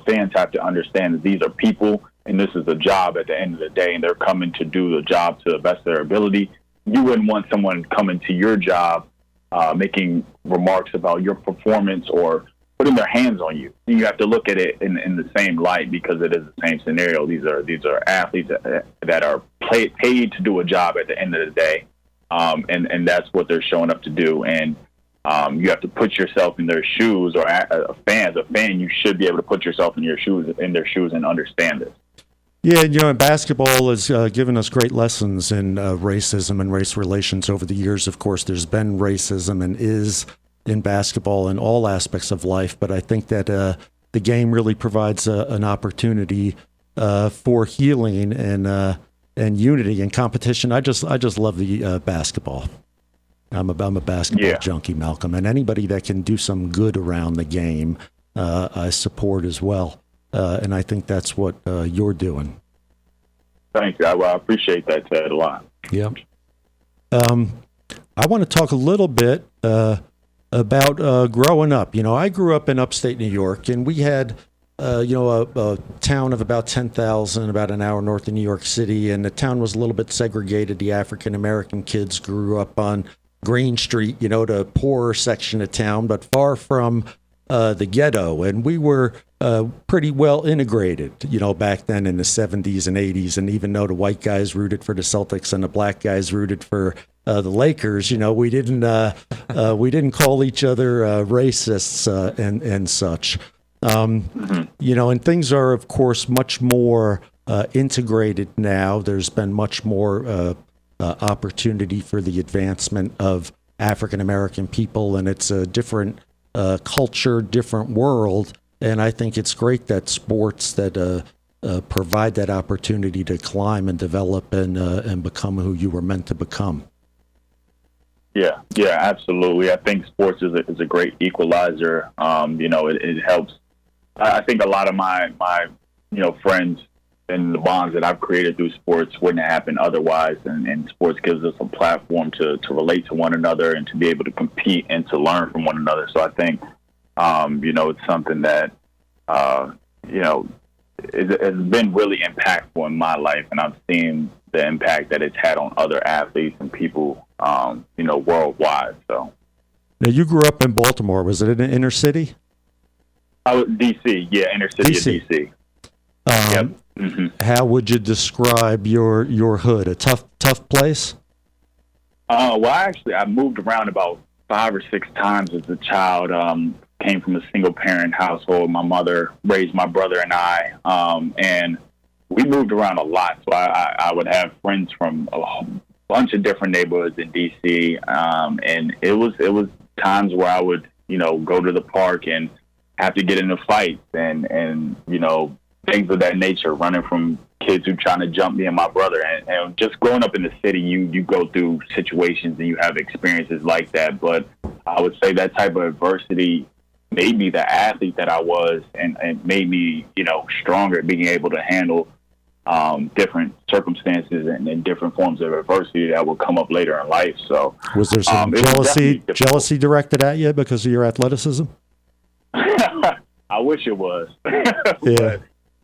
fans have to understand that these are people. And this is a job at the end of the day, and they're coming to do the job to the best of their ability. You wouldn't want someone coming to your job making remarks about your performance or putting their hands on you. You have to look at it in the same light, because it is the same scenario. These are athletes that are paid to do a job at the end of the day, and that's what they're showing up to do. And you have to put yourself in their shoes, or as a fan, you should be able to put yourself in their shoes and understand this. Yeah, and basketball has given us great lessons in racism and race relations over the years. Of course, there's been racism and is in basketball in all aspects of life, but I think that the game really provides an opportunity for healing and unity and competition. I just love the basketball. I'm a basketball junkie, Malcolm, and anybody that can do some good around the game, I support as well. And I think that's what you're doing. Thank you. I appreciate that, Ted, a lot. Yeah. I want to talk a little bit about growing up. I grew up in upstate New York, and we had, a town of about 10,000, about an hour north of New York City, and the town was a little bit segregated. The African-American kids grew up on Green Street, the poorer section of town, but far from the ghetto. And we were pretty well integrated, back then in the 70s and 80s. And even though the white guys rooted for the Celtics and the black guys rooted for the Lakers, we didn't call each other racists and such. And things are, of course, much more integrated now. There's been much more opportunity for the advancement of African American people, and it's a different culture, different world. And I think it's great that sports that provide that opportunity to climb and develop and become who you were meant to become. Yeah, absolutely. I think sports is a great equalizer. It helps. I think a lot of my friends and the bonds that I've created through sports wouldn't happen otherwise. And sports gives us a platform to relate to one another and to be able to compete and to learn from one another. So I think, it's something that, has been really impactful in my life. And I've seen the impact that it's had on other athletes and people, worldwide. So. Now, you grew up in Baltimore. Was it in the inner city? D.C. Yeah, inner city of D.C. Yep. Mm-hmm. How would you describe your hood? A tough place? Well, actually, I moved around about 5 or 6 times as a child. Came from a single-parent household. My mother raised my brother and I, and we moved around a lot. So I would have friends from a bunch of different neighborhoods in D.C., and it was times where I would, go to the park and have to get into fights and things of that nature, running from kids who trying to jump me and my brother. And just growing up in the city, you go through situations and you have experiences like that. But I would say that type of adversity made me the athlete that I was and made me, stronger at being able to handle different circumstances and different forms of adversity that will come up later in life. So was there some jealousy directed at you because of your athleticism? I wish it was. Yeah.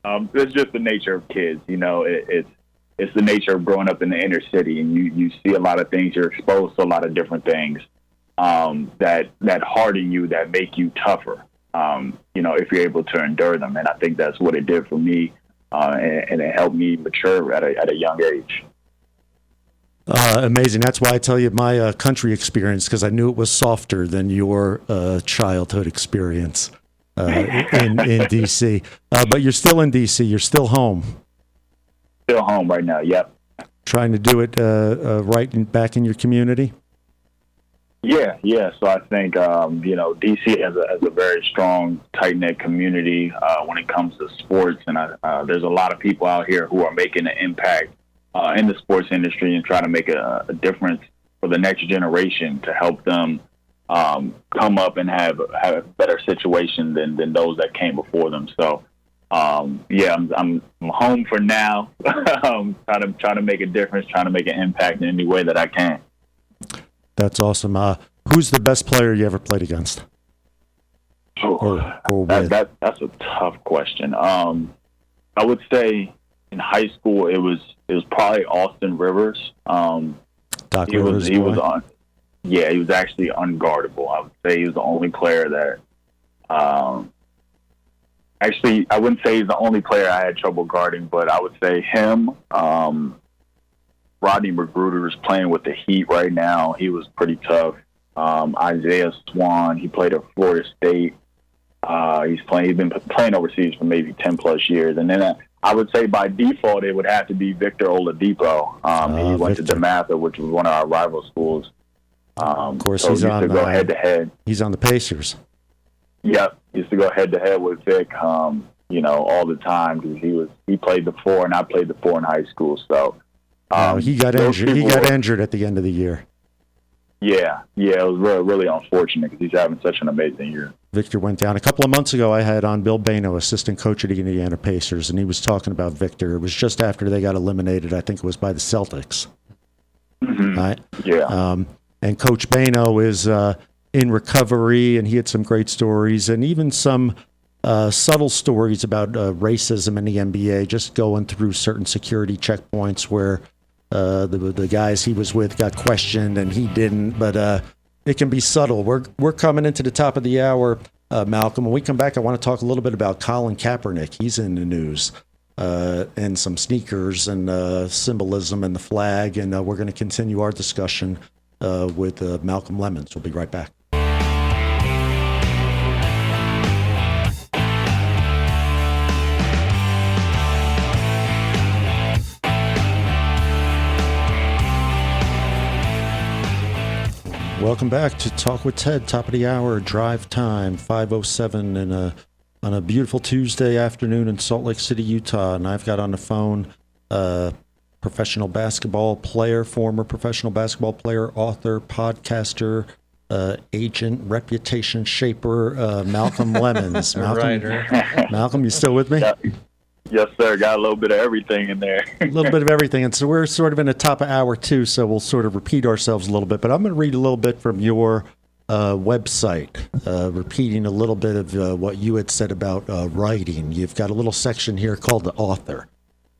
But, it's just the nature of kids, it's the nature of growing up in the inner city, and you see a lot of things, you're exposed to a lot of different things that harden you, that make you tougher, if you're able to endure them. And I think that's what it did for me, and it helped me mature at a young age. Amazing. That's why I tell you my country experience, because I knew it was softer than your childhood experience in D.C. But you're still in D.C. You're still home. Still home right now. Yep. Trying to do it back in your community? Yeah. So I think, DC has a very strong, tight-knit community when it comes to sports. And there's a lot of people out here who are making an impact in the sports industry and trying to make a difference for the next generation to help them come up and have a better situation than those that came before them. So, I'm home for now. Trying to make a difference, trying to make an impact in any way that I can. That's awesome. Who's the best player you ever played against? That's a tough question. I would say in high school it was probably Austin Rivers. Doc he Rivers. He was actually unguardable. I would say he was the only player that. Actually, I wouldn't say he's the only player I had trouble guarding, but I would say him. Rodney McGruder is playing with the Heat right now. He was pretty tough. Isaiah Swan, he played at Florida State. He's been playing overseas for maybe 10 plus years. And then I would say by default, it would have to be Victor Oladipo. He went to DeMatha, which was one of our rival schools. Of course, so he's on to go head to head. He's on the Pacers. Yep, used to go head to head with Vic, all the time because he played the 4 and I played the 4 in high school. So he got injured. He got injured at the end of the year. Yeah, it was really, really unfortunate because he's having such an amazing year. Victor went down. A couple of months ago, I had on Bill Bano, assistant coach of the Indiana Pacers, and he was talking about Victor. It was just after they got eliminated. I think it was by the Celtics. Mm-hmm. Right? Yeah. And Coach Bano is in recovery, and he had some great stories and even some subtle stories about racism in the NBA, just going through certain security checkpoints where the guys he was with got questioned and he didn't, but it can be subtle. We're coming into the top of the hour, Malcolm. When we come back, I want to talk a little bit about Colin Kaepernick. He's in the news, and some sneakers and symbolism and the flag, and we're going to continue our discussion with Malcolm Lemmons. We'll be right back. Welcome back to Talk with Ted, top of the hour, drive time, 5:07, and on a beautiful Tuesday afternoon in Salt Lake City, Utah. And I've got on the phone professional basketball player, former professional basketball player, author, podcaster, agent, reputation shaper, Malcolm Lemmons. Malcolm, you still with me? Yeah. Yes, sir. Got a little bit of everything in there. A little bit of everything. And so we're sort of in the top of hour 2, so we'll sort of repeat ourselves a little bit. But I'm going to read a little bit from your website, repeating a little bit of what you had said about writing. You've got a little section here called The Author.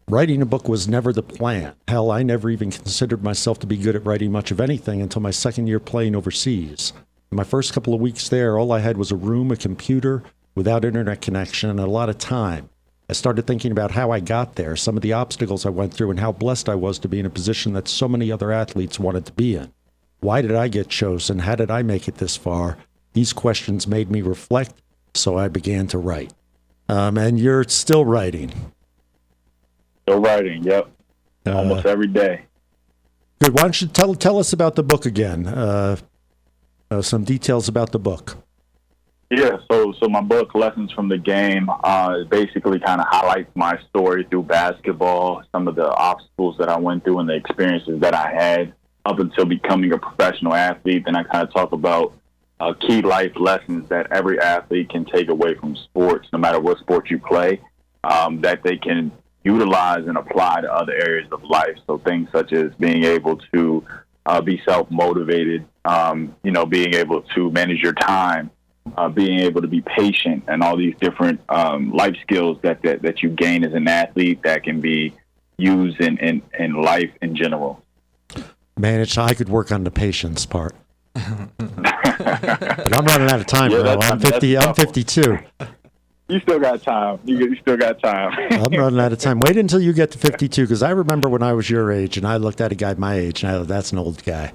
Writing a book was never the plan. Hell, I never even considered myself to be good at writing much of anything until my second year playing overseas. In my first couple of weeks there, all I had was a room, a computer, without internet connection, and a lot of time. I started thinking about how I got there, some of the obstacles I went through, and how blessed I was to be in a position that so many other athletes wanted to be in. Why did I get chosen? How did I make it this far? These questions made me reflect, so I began to write. And you're still writing. Still writing, yep. Almost every day. Good. Why don't you tell us about the book again? Some details about the book. Yeah, so my book, Lessons from the Game, basically kind of highlights my story through basketball, some of the obstacles that I went through and the experiences that I had up until becoming a professional athlete. Then I kind of talk about key life lessons that every athlete can take away from sports, no matter what sport you play, that they can utilize and apply to other areas of life. So things such as being able to be self-motivated, being able to manage your time, being able to be patient, and all these different life skills that you gain as an athlete that can be used in life in general. Man, I could work on the patience part. But I'm running out of time, bro. I'm 52. You still got time. You still got time. I'm running out of time. Wait until you get to 52, because I remember when I was your age, and I looked at a guy my age, and I thought, that's an old guy.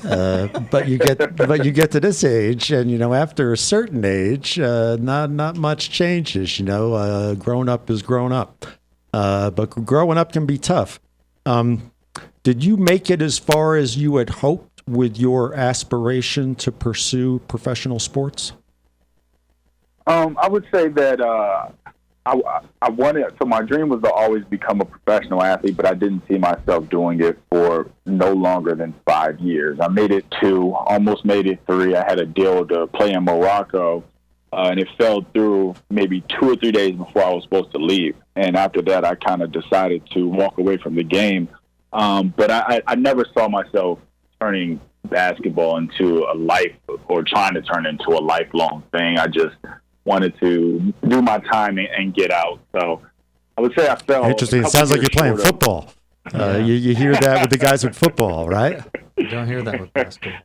But you get to this age, and after a certain age, not much changes. Grown up is grown up. but growing up can be tough. Did you make it as far as you had hoped with your aspiration to pursue professional sports? I would say that I wanted, so my dream was to always become a professional athlete, but I didn't see myself doing it for no longer than 5 years. I made it 2, almost made it 3. I had a deal to play in Morocco, and it fell through maybe 2 or 3 days before I was supposed to leave. And after that, I kind of decided to walk away from the game. But I never saw myself turning basketball into a life or trying to turn it into a lifelong thing. I just wanted to do my time and get out. So I would say I felt interesting. It sounds like you're playing football. You hear that with the guys with football, right? You don't hear that with basketball.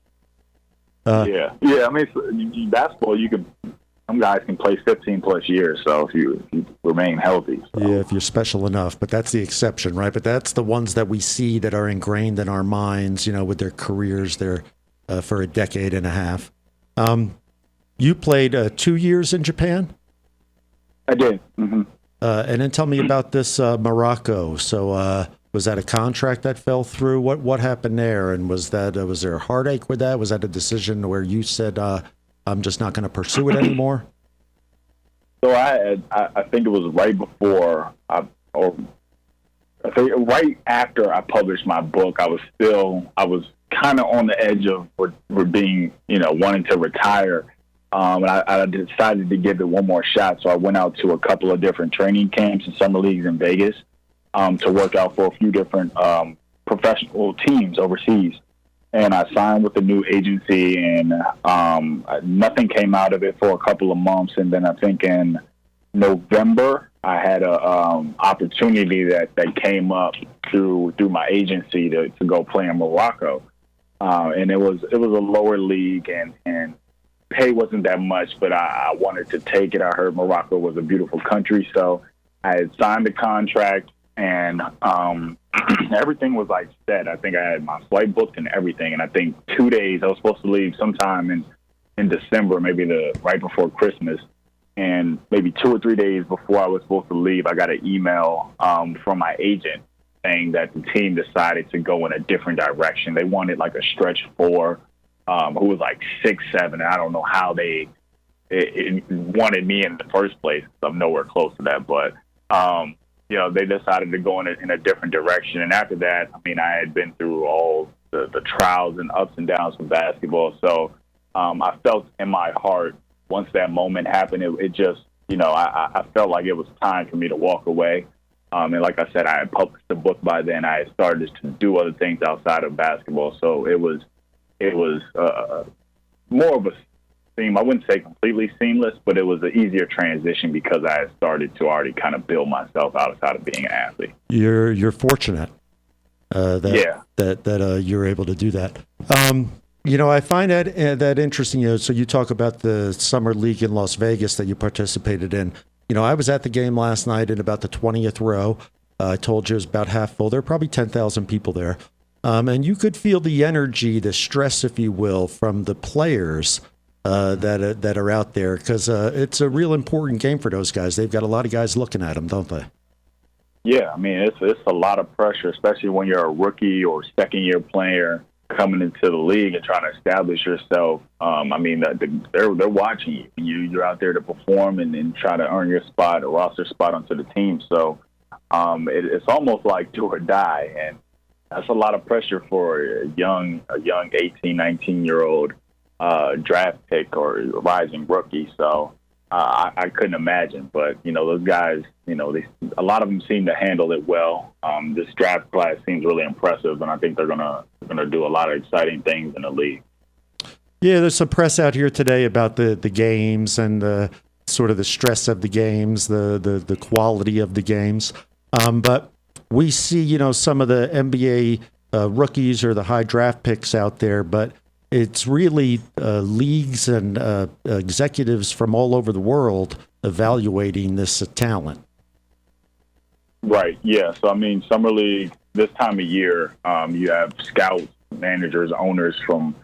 Yeah. I mean, basketball, some guys can play 15 plus years. So if you remain healthy. So. Yeah, if you're special enough, but that's the exception, right? But that's the ones that we see that are ingrained in our minds, with their careers there for a decade and a half. You played 2 years in Japan? I did. Mm-hmm. And then tell me about this Morocco. So was that a contract that fell through? What happened there? And was there a heartache with that? Was that a decision where you said, I'm just not going to pursue it anymore? So I think it was right before, I think right after I published my book, I was kind of on the edge of being, wanting to retire. And I decided to give it one more shot. So I went out to a couple of different training camps and summer leagues in Vegas to work out for a few different professional teams overseas. And I signed with a new agency, and nothing came out of it for a couple of months. And then I think in November, I had a opportunity that came up through my agency to go play in Morocco. And it was a lower league, and pay wasn't that much, but I wanted to take it. I heard Morocco was a beautiful country, so I had signed the contract, and everything was like set. I think I had my flight booked and everything, and I think 2 days, I was supposed to leave sometime in December, maybe right before Christmas, and maybe 2 or 3 days before I was supposed to leave, I got an email from my agent saying that the team decided to go in a different direction. They wanted like a stretch 4 who was like 6'7". I don't know how they wanted me in the first place. I'm nowhere close to that, but they decided to go in a different direction. And after that, I mean, I had been through all the trials and ups and downs of basketball. So I felt in my heart once that moment happened, it just, I felt like it was time for me to walk away. And like I said, I had published the book by then. I had started to do other things outside of basketball. So it was more of a theme. I wouldn't say completely seamless, but it was an easier transition because I had started to already kind of build myself outside of being an athlete. You're fortunate that you're able to do that. I find that interesting. So you talk about the summer league in Las Vegas that you participated in. I was at the game last night in about the 20th row. I told you it was about half full. There are probably 10,000 people there. And you could feel the energy, the stress, if you will, from the players that are out there, because it's a real important game for those guys. They've got a lot of guys looking at them, don't they? Yeah, I mean, it's a lot of pressure, especially when you're a rookie or second-year player coming into the league and trying to establish yourself. I mean, they're watching you. You're out there to perform and try to earn your spot, a roster spot onto the team. So it's almost like do or die, and that's a lot of pressure for a young 18, 19-year-old draft pick or rising rookie. So I couldn't imagine. But, those guys, a lot of them seem to handle it well. This draft class seems really impressive, and I think they're gonna do a lot of exciting things in the league. Yeah, there's some press out here today about the games and the sort of the stress of the games, the quality of the games. But we see, some of the NBA rookies or the high draft picks out there, but it's really leagues and executives from all over the world evaluating this talent. Right. Yeah. So, I mean, Summer League, this time of year, you have scouts, managers, owners from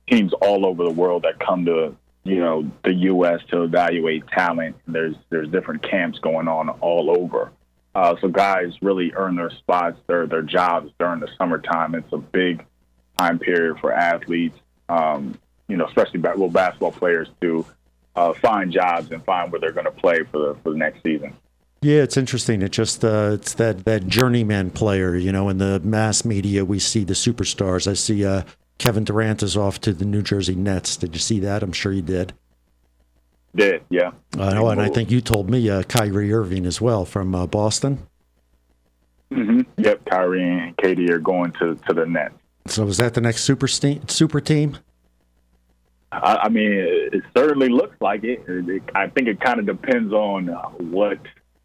teams all over the world that come to, the U.S. to evaluate talent. There's different camps going on all over. So guys really earn their spots, their jobs during the summertime. It's a big time period for athletes, especially basketball players to find jobs and find where they're going to play for the next season. Yeah, it's interesting. It's just it's that journeyman player. In the mass media, we see the superstars. I see Kevin Durant is off to the New Jersey Nets. Did you see that? I'm sure you did. Did, yeah. I know, and I think you told me Kyrie Irving as well from Boston. Mm-hmm. Yep, Kyrie and KD are going to the Nets. So is that the next super team? I mean, it certainly looks like it. I think it kind of depends on what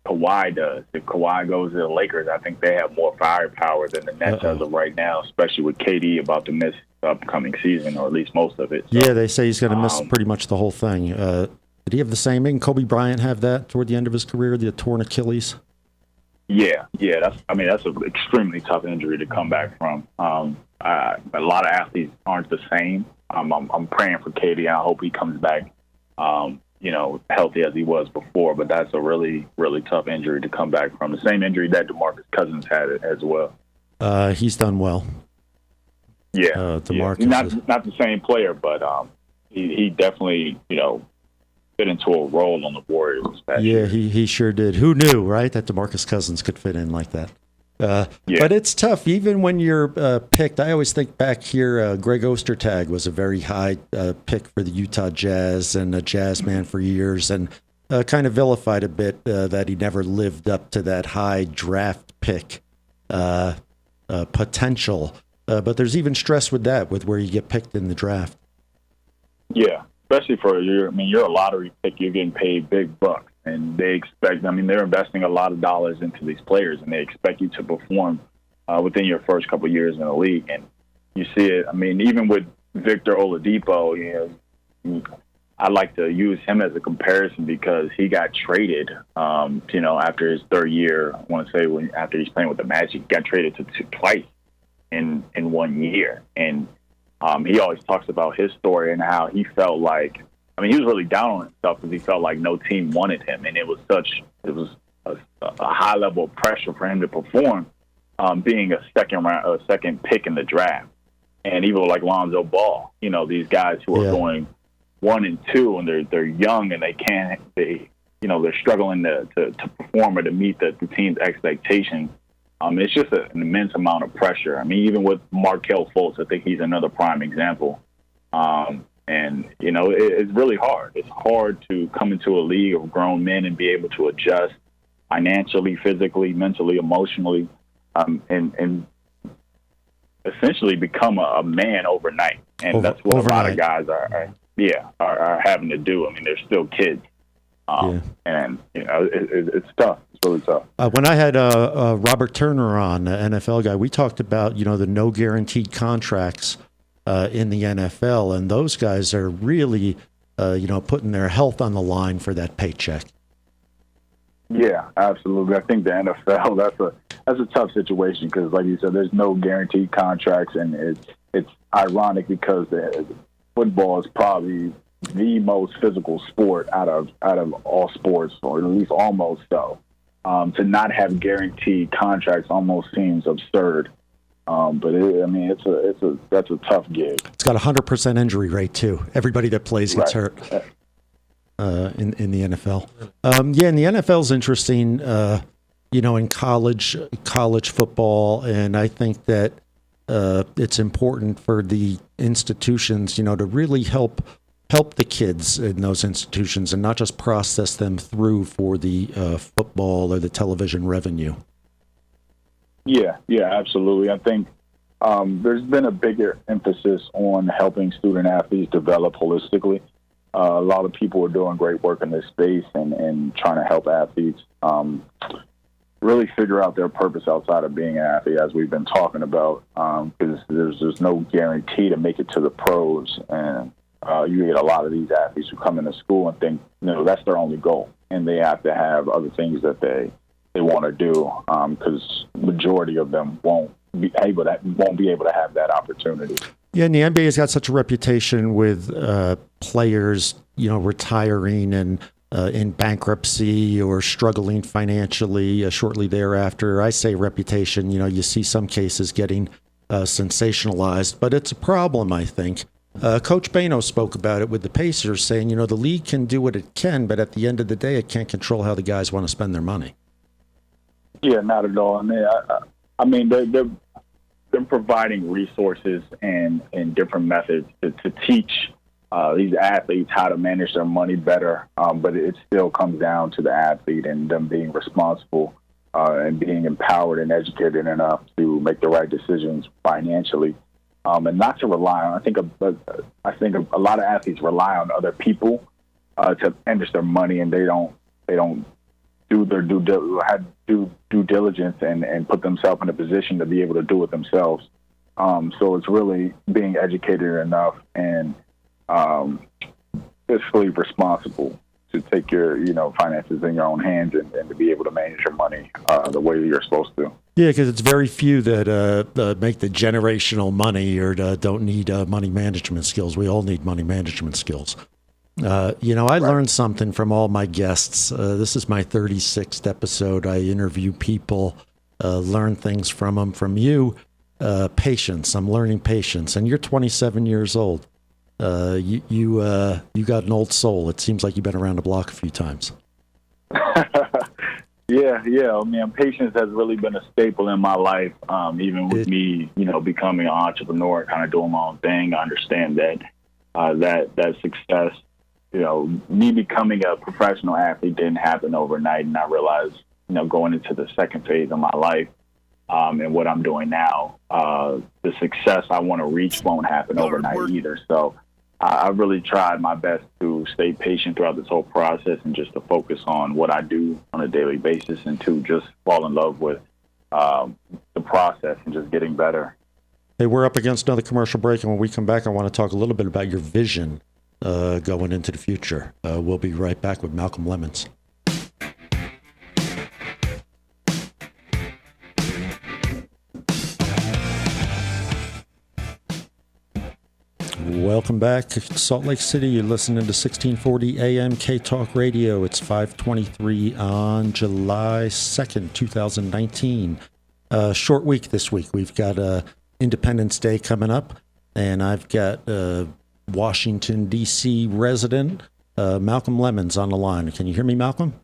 Kawhi does. If Kawhi goes to the Lakers, I think they have more firepower than the Nets as of right now, especially with KD about to miss the upcoming season, or at least most of it. So, yeah, they say he's going to miss pretty much the whole thing. Did he have the same? Didn't Kobe Bryant have that toward the end of his career, the torn Achilles? Yeah. That's an extremely tough injury to come back from. A lot of athletes aren't the same. I'm praying for KD, and I hope he comes back, healthy as he was before. But that's a really, really tough injury to come back from. The same injury that DeMarcus Cousins had as well. He's done well. Yeah, DeMarcus not the same player, but he definitely fit into a role on the Warriors. Yeah, he sure did. Who knew, right, that DeMarcus Cousins could fit in like that? But it's tough, even when you're picked. I always think back here, Greg Ostertag was a very high pick for the Utah Jazz and a Jazz man for years, and kind of vilified a bit that he never lived up to that high draft pick potential. But there's even stress with that, with where you get picked in the draft. Yeah, especially for you're a lottery pick. You're getting paid big bucks. And they expect, they're investing a lot of dollars into these players, and they expect you to perform within your first couple of years in the league. And you see it, even with Victor Oladipo, I like to use him as a comparison because he got traded, after his third year. I want to say after he's playing with the Magic, he got traded to twice in 1 year. And he always talks about his story and how he felt like, he was really down on himself because he felt like no team wanted him, and it was a high level of pressure for him to perform, being a second pick in the draft, and even like Lonzo Ball, these guys who are going 1 and 2, and they're young and they're struggling to perform or to meet the team's expectations. It's just an immense amount of pressure. Even with Markelle Fultz, I think he's another prime example. And, it's really hard. It's hard to come into a league of grown men and be able to adjust financially, physically, mentally, emotionally, and essentially become a man overnight. And that's what a lot of guys are having to do. They're still kids. And, it's tough. It's really tough. When I had Robert Turner on, an NFL guy, we talked about, the no guaranteed contracts in the NFL, and those guys are really, putting their health on the line for that paycheck. Yeah, absolutely. I think the NFL, that's a tough situation because, like you said, there's no guaranteed contracts, and it's ironic because football is probably the most physical sport out of all sports, or at least almost so. To not have guaranteed contracts almost seems absurd. But that's a tough gig. It's got 100% injury rate too. Everybody that plays gets hurt in the NFL. And the NFL's interesting. In college football, and I think that it's important for the institutions, to really help the kids in those institutions and not just process them through for the football or the television revenue. Yeah, absolutely. I think there's been a bigger emphasis on helping student athletes develop holistically. A lot of people are doing great work in this space and trying to help athletes really figure out their purpose outside of being an athlete, as we've been talking about, because there's no guarantee to make it to the pros. And you get a lot of these athletes who come into school and think, that's their only goal, and they have to have other things that they want to do, because majority of them won't be able to have that opportunity. Yeah, and the NBA has got such a reputation with players, retiring and in bankruptcy or struggling financially shortly thereafter. I say reputation, you see some cases getting sensationalized, but it's a problem, I think. Coach Bano spoke about it with the Pacers, saying, the league can do what it can, but at the end of the day, it can't control how the guys want to spend their money. Yeah, not at all. I mean, they're providing resources and different methods to teach these athletes how to manage their money better, but it still comes down to the athlete and them being responsible and being empowered and educated enough to make the right decisions financially. And not to rely on. I think a lot of athletes rely on other people to manage their money, and they don't do their due diligence and put themselves in a position to be able to do it themselves. So it's really being educated enough and fiscally responsible to take your finances in your own hands and to be able to manage your money the way you're supposed to. Yeah, because it's very few that make the generational money or don't need money management skills. We all need money management skills. I learned something from all my guests. This is my 36th episode. I interview people, learn things from them. From you, patience. I'm learning patience. And you're 27 years old. You got an old soul. It seems like you've been around the block a few times. Yeah. I mean, patience has really been a staple in my life. Even with me, becoming an entrepreneur, kind of doing my own thing. I understand that that success, me becoming a professional athlete didn't happen overnight, and I realized, going into the second phase of my life, and what I'm doing now, the success I want to reach won't happen overnight either. So I really tried my best to stay patient throughout this whole process and just to focus on what I do on a daily basis and to just fall in love with the process and just getting better. Hey, we're up against another commercial break, and when we come back, I want to talk a little bit about your vision going into the future. We'll be right back with Malcolm Lemmons. Welcome back to Salt Lake City. You're listening to 1640 AM K-Talk Radio. It's 5:23 on July 2nd, 2019. Short week this week. We've got Independence Day coming up, and I've got Washington, D.C. resident Malcolm Lemmons on the line. Can you hear me, Malcolm?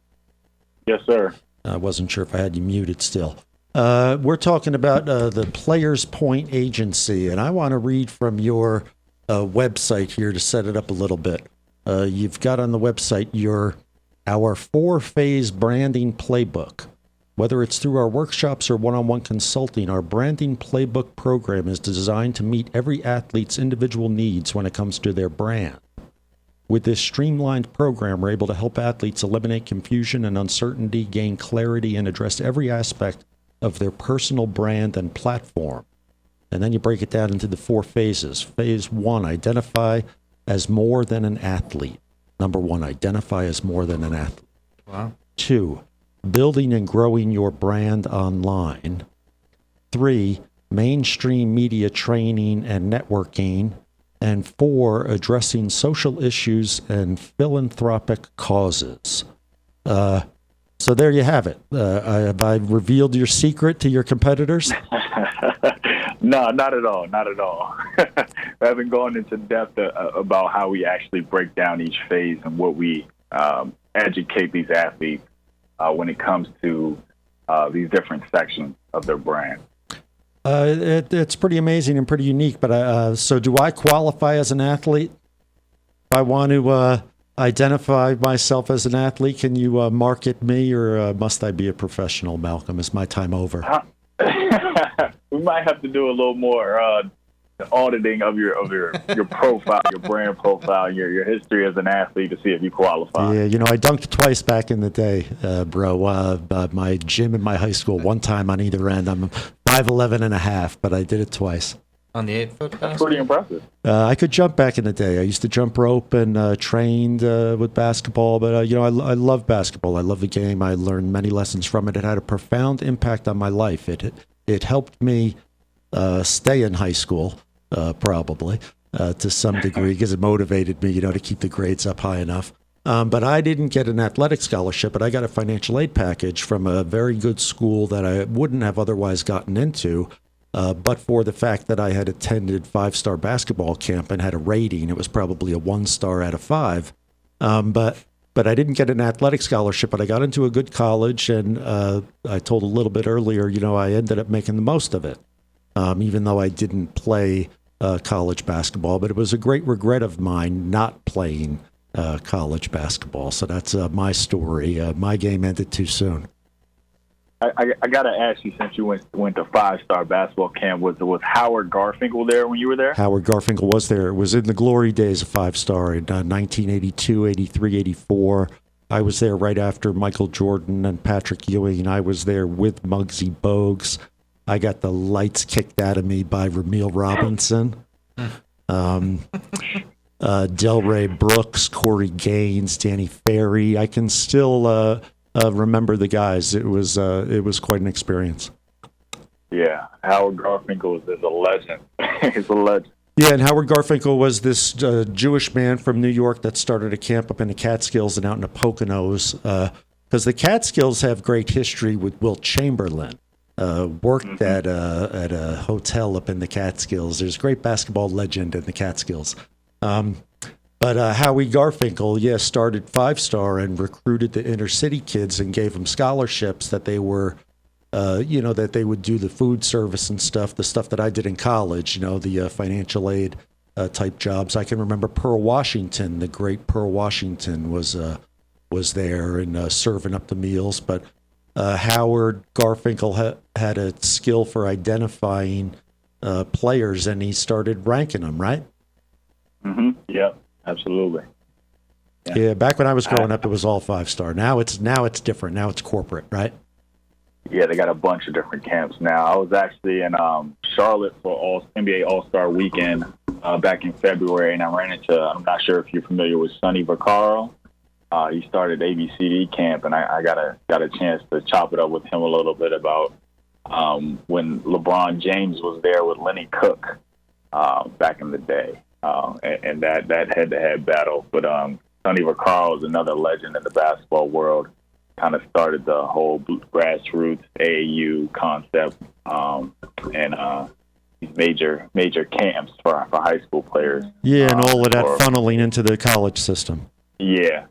Yes, sir. I wasn't sure if I had you muted still. We're talking about the Players Point Agency, and I want to read from your website here to set it up a little bit. You've got on the website our 4-phase branding playbook. Whether it's through our workshops or one-on-one consulting, our branding playbook program is designed to meet every athlete's individual needs when it comes to their brand. With this streamlined program, we're able to help athletes eliminate confusion and uncertainty, gain clarity, and address every aspect of their personal brand and platform. And then you break it down into the 4 phases. Phase 1, identify as more than an athlete. Number 1, identify as more than an athlete. Wow. 2, building and growing your brand online. 3, mainstream media training and networking. And 4, addressing social issues and philanthropic causes. So there you have it. Have I revealed your secret to your competitors? No, not at all. Not at all. I haven't gone into depth about how we actually break down each phase and what we educate these athletes when it comes to these different sections of their brand. It's pretty amazing and pretty unique. But so do I qualify as an athlete? If I want to identify myself as an athlete, can you market me, or must I be a professional, Malcolm? Is my time over? We might have to do a little more auditing of your profile, your brand profile, your history as an athlete to see if you qualify. Yeah, I dunked twice back in the day, bro. My gym in my high school, one time on either end. I'm 5'11 and a half, but I did it twice. On the 8-foot basket? That's pretty impressive. I could jump back in the day. I used to jump rope and trained with basketball, but I love basketball. I love the game. I learned many lessons from it. It had a profound impact on my life. It helped me stay in high school, probably to some degree, because it motivated me, to keep the grades up high enough. But I didn't get an athletic scholarship, but I got a financial aid package from a very good school that I wouldn't have otherwise gotten into, but for the fact that I had attended 5-star basketball camp and had a rating. It was probably a 1-star out of 5. But I didn't get an athletic scholarship, but I got into a good college, and I told a little bit earlier, I ended up making the most of it, even though I didn't play college basketball. But it was a great regret of mine not playing college basketball. So that's my story. My game ended too soon. I got to ask you, since you went to 5-star basketball camp, was Howard Garfinkel there when you were there? Howard Garfinkel was there. It was in the glory days of 5-star in 1982, 83, 84. I was there right after Michael Jordan and Patrick Ewing. I was there with Muggsy Bogues. I got the lights kicked out of me by Ramil Robinson. Delray Brooks, Corey Gaines, Danny Ferry. I can still remember the guys. It was quite an experience. Yeah, Howard Garfinkel is a legend. He's a legend. Yeah, and Howard Garfinkel was this Jewish man from New York that started a camp up in the Catskills and out in the Poconos. Because the Catskills have great history with Wilt Chamberlain. Worked at a hotel up in the Catskills. There's a great basketball legend in the Catskills. But Howie Garfinkel, started 5-star and recruited the inner city kids and gave them scholarships that they were, that they would do the food service and stuff, the stuff that I did in college, the financial aid type jobs. I can remember Pearl Washington, the great Pearl Washington was there and serving up the meals. But Howard Garfinkel had a skill for identifying players, and he started ranking them, right? Mm-hmm. Yep, absolutely. Yeah, back when I was growing up, it was all 5-star. Now it's different. Now it's corporate, right? Yeah, they got a bunch of different camps now. I was actually in Charlotte for NBA All-Star Weekend back in February, and I ran into, I'm not sure if you're familiar with Sonny Vaccaro. He started ABCD camp, and I got a chance to chop it up with him a little bit about when LeBron James was there with Lenny Cook back in the day. And that head-to-head battle. But Sonny Vaccaro is another legend in the basketball world. Kind of started the whole grassroots AAU concept and these major camps for high school players. Yeah, and all of that funneling into the college system. Yeah.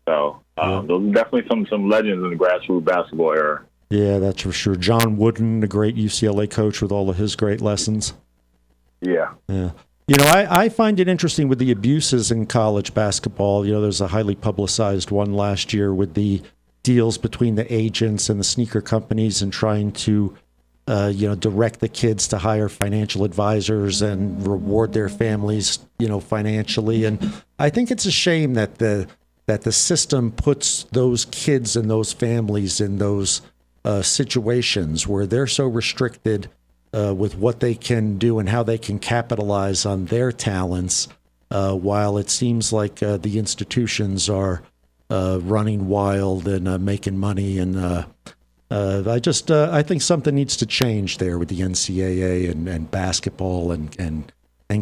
So those are definitely some legends in the grassroots basketball era. Yeah, that's for sure. John Wooden, the great UCLA coach with all of his great lessons. Yeah. I find it interesting with the abuses in college basketball. There's a highly publicized one last year with the deals between the agents and the sneaker companies and trying to, direct the kids to hire financial advisors and reward their families, financially. And I think it's a shame that the system puts those kids and those families in those situations where they're so restricted with what they can do and how they can capitalize on their talents, while it seems like the institutions are running wild and making money. And I think something needs to change there with the NCAA and basketball and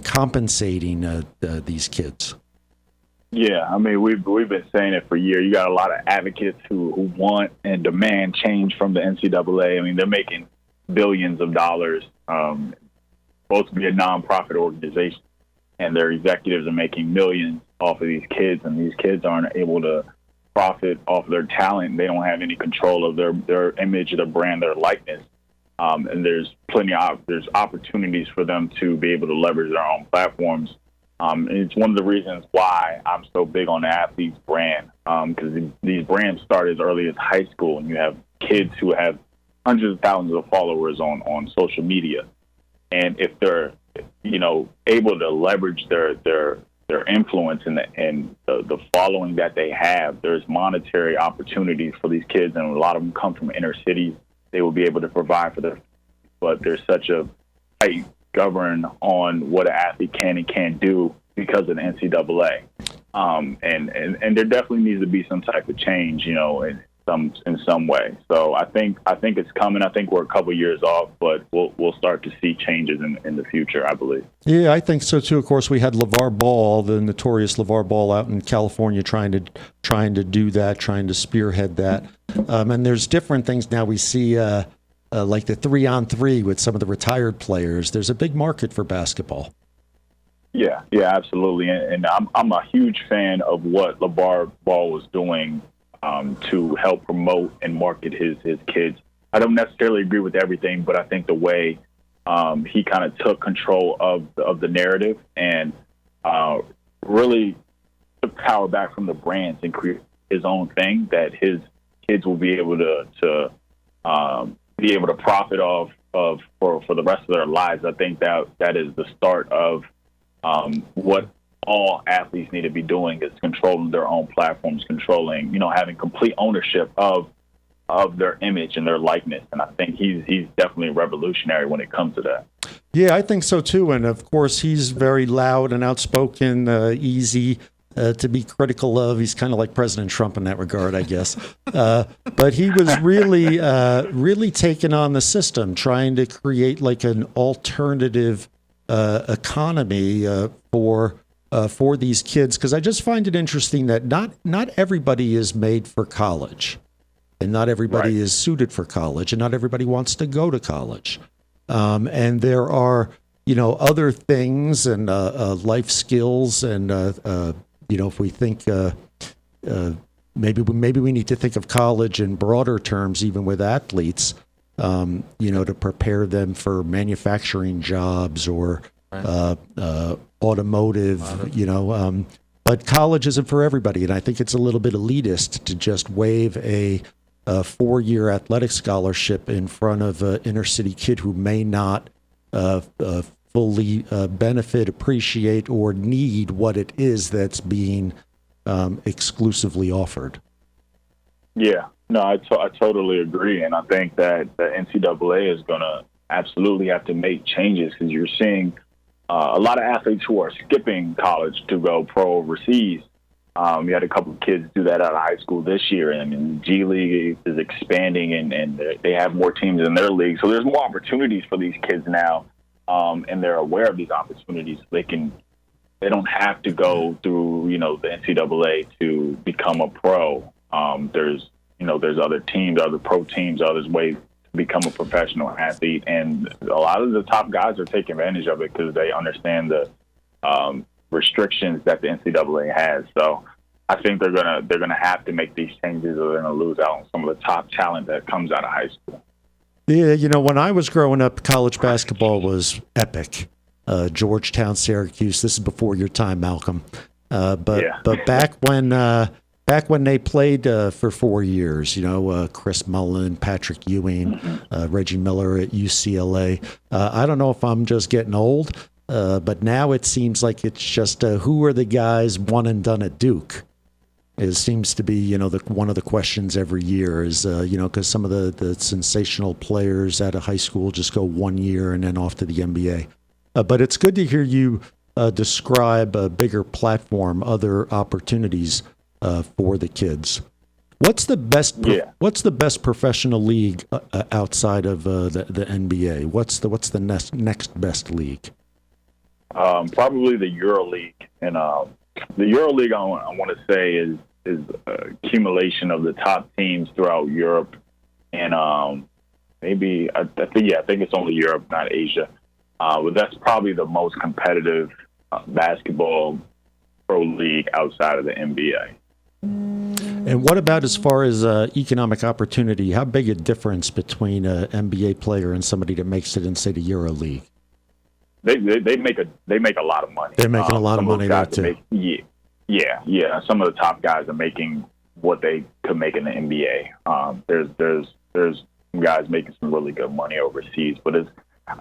compensating these kids. Yeah, I mean, we've been saying it for years. You got a lot of advocates who want and demand change from the NCAA. I mean, they're making billions of dollars, supposed to be a nonprofit organization, and their executives are making millions off of these kids, and these kids aren't able to profit off their talent. They don't have any control of their image, their brand, their likeness. And there's there's opportunities for them to be able to leverage their own platforms. And it's one of the reasons why I'm so big on the athlete's brand, because these brands start as early as high school, and you have kids who have hundreds of thousands of followers on social media. And if they're, able to leverage their influence and the following that they have, there's monetary opportunities for these kids, and a lot of them come from inner cities. They will be able to provide for them, but there's such a tight govern on what an athlete can and can't do because of the NCAA. And there definitely needs to be some type of change, and some way. So I think it's coming. I think we're a couple years off, but we'll start to see changes in the future, I believe. Yeah, I think so too. Of course, we had LeVar Ball, the notorious LeVar Ball, out in California trying to do that, trying to spearhead that. And there's different things now. We see like the 3-on-3 with some of the retired players. There's a big market for basketball. Yeah, absolutely. And I'm a huge fan of what LeVar Ball was doing to help promote and market his kids. I don't necessarily agree with everything, but I think the way he kind of took control of the narrative and really took power back from the brands and create his own thing that his kids will be able to profit off of for the rest of their lives. I think that is the start of what all athletes need to be doing, is controlling their own platforms, controlling, having complete ownership of their image and their likeness. And I think he's definitely revolutionary when it comes to that. Yeah, I think so too. And of course, he's very loud and outspoken, easy to be critical of. He's kind of like President Trump in that regard, I guess. But he was really taking on the system, trying to create like an alternative economy for these kids, because I just find it interesting that not everybody is made for college, and not everybody is suited for college, and not everybody wants to go to college, and there are other things and life skills, and if we think maybe we need to think of college in broader terms, even with athletes, to prepare them for manufacturing jobs or automotive, but college isn't for everybody. And I think it's a little bit elitist to just wave a 4-year athletic scholarship in front of an inner city kid who may not fully benefit, appreciate, or need what it is that's being exclusively offered. Yeah, no, I totally agree. And I think that the NCAA is going to absolutely have to make changes, because you're seeing a lot of athletes who are skipping college to go pro overseas. You had a couple of kids do that out of high school this year, and the G League is expanding, and they have more teams in their league. So there's more opportunities for these kids now, and they're aware of these opportunities. They don't have to go through, the NCAA to become a pro. There's other teams, other pro teams, others ways to become a professional athlete, and a lot of the top guys are taking advantage of it because they understand the restrictions that the NCAA has. So I think they're gonna have to make these changes, or they're gonna lose out on some of the top talent that comes out of high school. Yeah, when I was growing up, college basketball was epic. Georgetown, Syracuse. This is before your time, Malcolm. But back when they played for 4 years, Chris Mullin, Patrick Ewing, Reggie Miller at UCLA. I don't know if I'm just getting old, but now it seems like it's just who are the guys one and done at Duke? It seems to be, one of the questions every year is, because some of the sensational players out of high school just go 1 year and then off to the NBA. But it's good to hear you describe a bigger platform, other opportunities for the kids. What's the best professional league outside of the NBA? What's the next best league? Probably the EuroLeague, and the EuroLeague I want to say is accumulation of the top teams throughout Europe, and I think it's only Europe, not Asia. But that's probably the most competitive basketball pro league outside of the NBA. And what about as far as economic opportunity? How big a difference between an NBA player and somebody that makes it in, say, the EuroLeague? They make a lot of money. They're making a lot of money there too. Yeah. Some of the top guys are making what they could make in the NBA. There's guys making some really good money overseas, but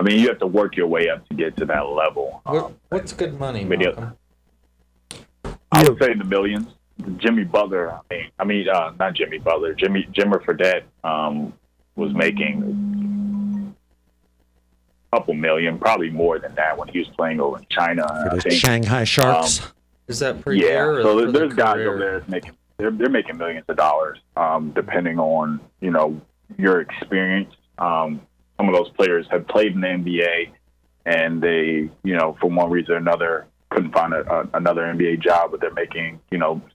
you have to work your way up to get to that level. What's good money, Malcolm? I would say in the millions. Jimmy Butler, not Jimmy Butler, Jimmer Fredette was making a couple million, probably more than that when he was playing over in China. For the Shanghai Sharks. Is that per year? So there's guys over there that's making. they're making millions of dollars, depending on your experience. Some of those players have played in the NBA, and they for one reason or another couldn't find another NBA job, but they're making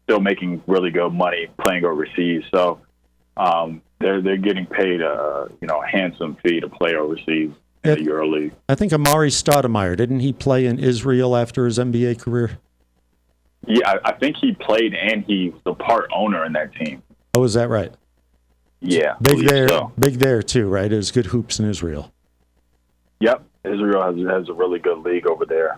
still making really good money playing overseas. So they're getting paid a handsome fee to play overseas in the EuroLeague. I think Amari Stoudemire, didn't he play in Israel after his NBA career? Yeah, I think he played, and he's the part owner in that team. Oh, is that right? Yeah, big there too, right? It was good hoops in Israel. Yep, Israel has a really good league over there.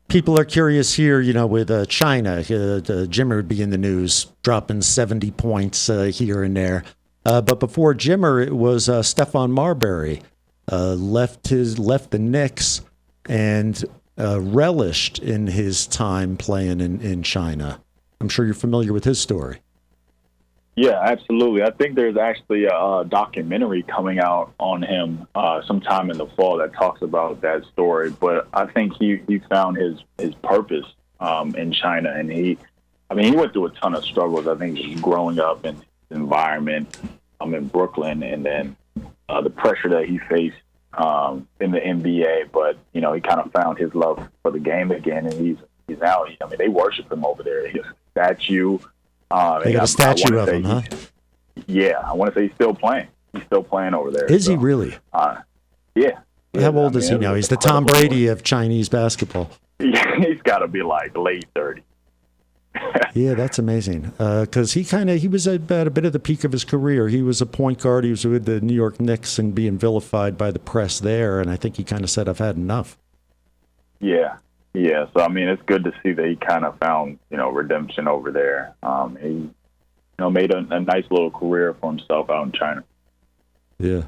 People are curious here, with China. Jimmer would be in the news, dropping 70 points here and there. But before Jimmer, it was Stephon Marbury left the Knicks and relished in his time playing in China. I'm sure you're familiar with his story. Yeah, absolutely. I think there's actually a documentary coming out on him sometime in the fall that talks about that story. But I think he found his purpose in China, and he went through a ton of struggles. I think just growing up in his environment in Brooklyn, and then the pressure that he faced in the NBA. But he kind of found his love for the game again, and he's now. They worship him over there. He has a statue. They got a statue of him, huh? Yeah, I want to say he's still playing. He's still playing over there. Is he really? Yeah. How old is he now? He's the Tom Brady of Chinese basketball. He's got to be like late 30. Yeah, that's amazing. Because he was at a bit of the peak of his career. He was a point guard. He was with the New York Knicks and being vilified by the press there. And I think he kind of said, "I've had enough." Yeah. Yeah, so it's good to see that he kind of found redemption over there. He made a nice little career for himself out in China. Yeah.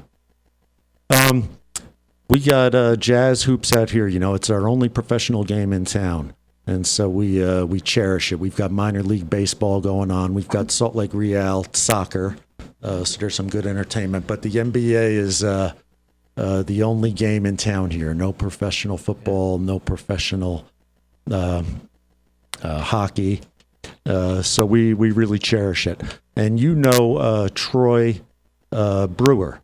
We got Jazz Hoops out here. It's our only professional game in town, and so we cherish it. We've got minor league baseball going on. We've got Salt Lake Real soccer, so there's some good entertainment. But the NBA is the only game in town here. No professional football, no professional hockey. So we really cherish it. And Troy Brewer.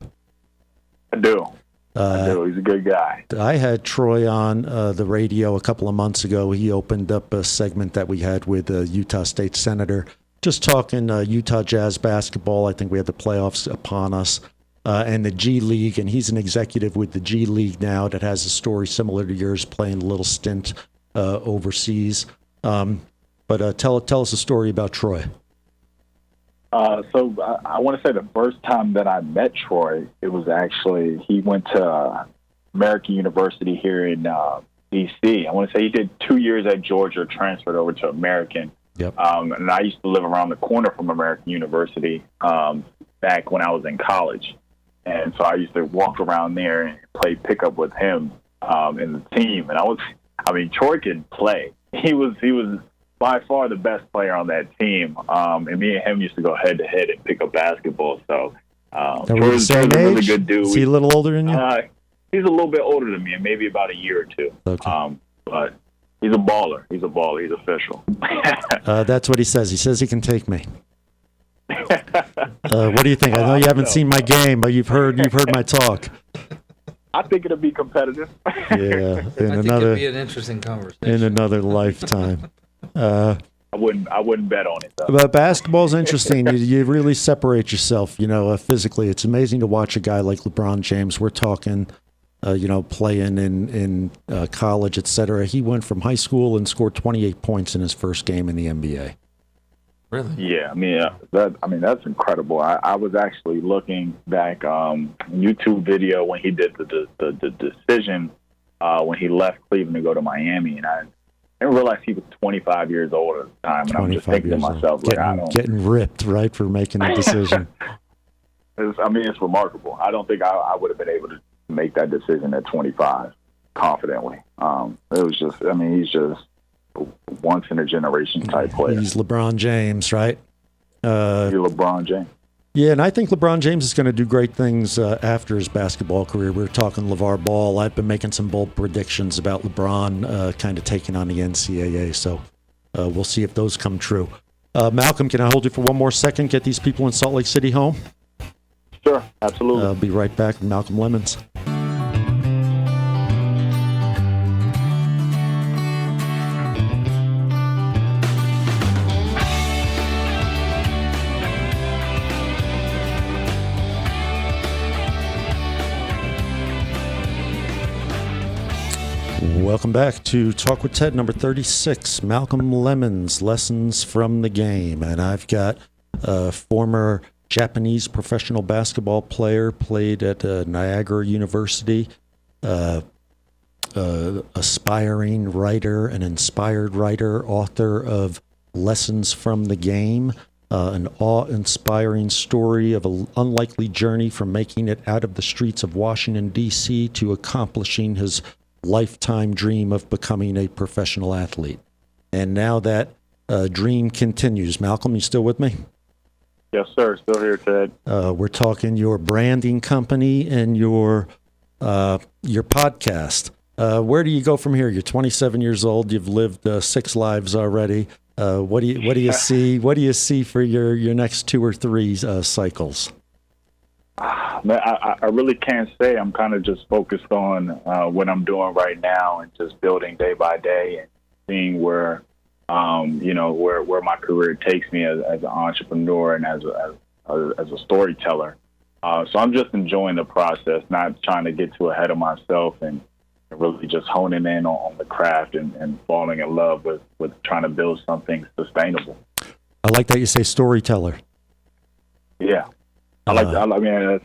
I do. He's a good guy. I had Troy on the radio a couple of months ago. He opened up a segment that we had with a Utah State Senator, just talking Utah Jazz basketball. I think we had the playoffs upon us. And the G League, and he's an executive with the G League now that has a story similar to yours, playing a little stint overseas. But tell us a story about Troy. So I want to say the first time that I met Troy, it was actually he went to American University here in D.C. I want to say he did 2 years at Georgia, transferred over to American. Yep. And I used to live around the corner from American University back when I was in college. And so I used to walk around there and play pickup with him in the team. And Troy could play. He was by far the best player on that team. And me and him used to go head to head and pick up basketball. So Troy's a really good dude. Is he a little older than you? He's a little bit older than me, maybe about a year or two. Okay. But he's a baller. He's official. That's what he says. He says he can take me. What do you think? I know you haven't seen my game, but you've heard my talk. I think it'll be competitive. Yeah, I think it'd be an interesting conversation in another lifetime. I wouldn't bet on it, though. But basketball's interesting. You really separate yourself, physically. It's amazing to watch a guy like LeBron James. We're talking, playing in college, et cetera. He went from high school and scored 28 points in his first game in the NBA. Really? Yeah, that's incredible. I was actually looking back YouTube video when he did the decision when he left Cleveland to go to Miami, and I didn't realize he was 25 years old at the time. And I'm just thinking to myself, getting ripped, right, for making a decision. It's remarkable. I don't think I would have been able to make that decision at 25 confidently. It was just, he's just once in a generation type player. He's LeBron James, right? He's LeBron James. Yeah, and I think LeBron James is going to do great things after his basketball career. We were talking LeVar Ball. I've been making some bold predictions about LeBron kind of taking on the NCAA. So we'll see if those come true. Malcolm, can I hold you for one more second? Get these people in Salt Lake City home? Sure, absolutely. I'll be right back with Malcolm Lemmons. Welcome back to Talk with Ted, number 36, Malcolm Lemmons, Lessons from the Game. And I've got a former Japanese professional basketball player, played at Niagara University, aspiring writer, an inspired writer, author of Lessons from the Game, an awe-inspiring story of an unlikely journey from making it out of the streets of Washington, D.C. to accomplishing his lifetime dream of becoming a professional athlete. And now that dream continues. Malcolm, you still with me? Yes, sir. Still here, Ted. We're talking your branding company and your podcast. Where do you go from here? You're 27 years old. You've lived 6 lives already. What do you see? What do you see for your next 2 or 3 cycles? Man, I really can't say. I'm kind of just focused on what I'm doing right now and just building day by day and seeing where my career takes me as an entrepreneur and as a storyteller. So I'm just enjoying the process, not trying to get too ahead of myself, and really just honing in on the craft and falling in love with trying to build something sustainable. I like that you say storyteller. Yeah. That's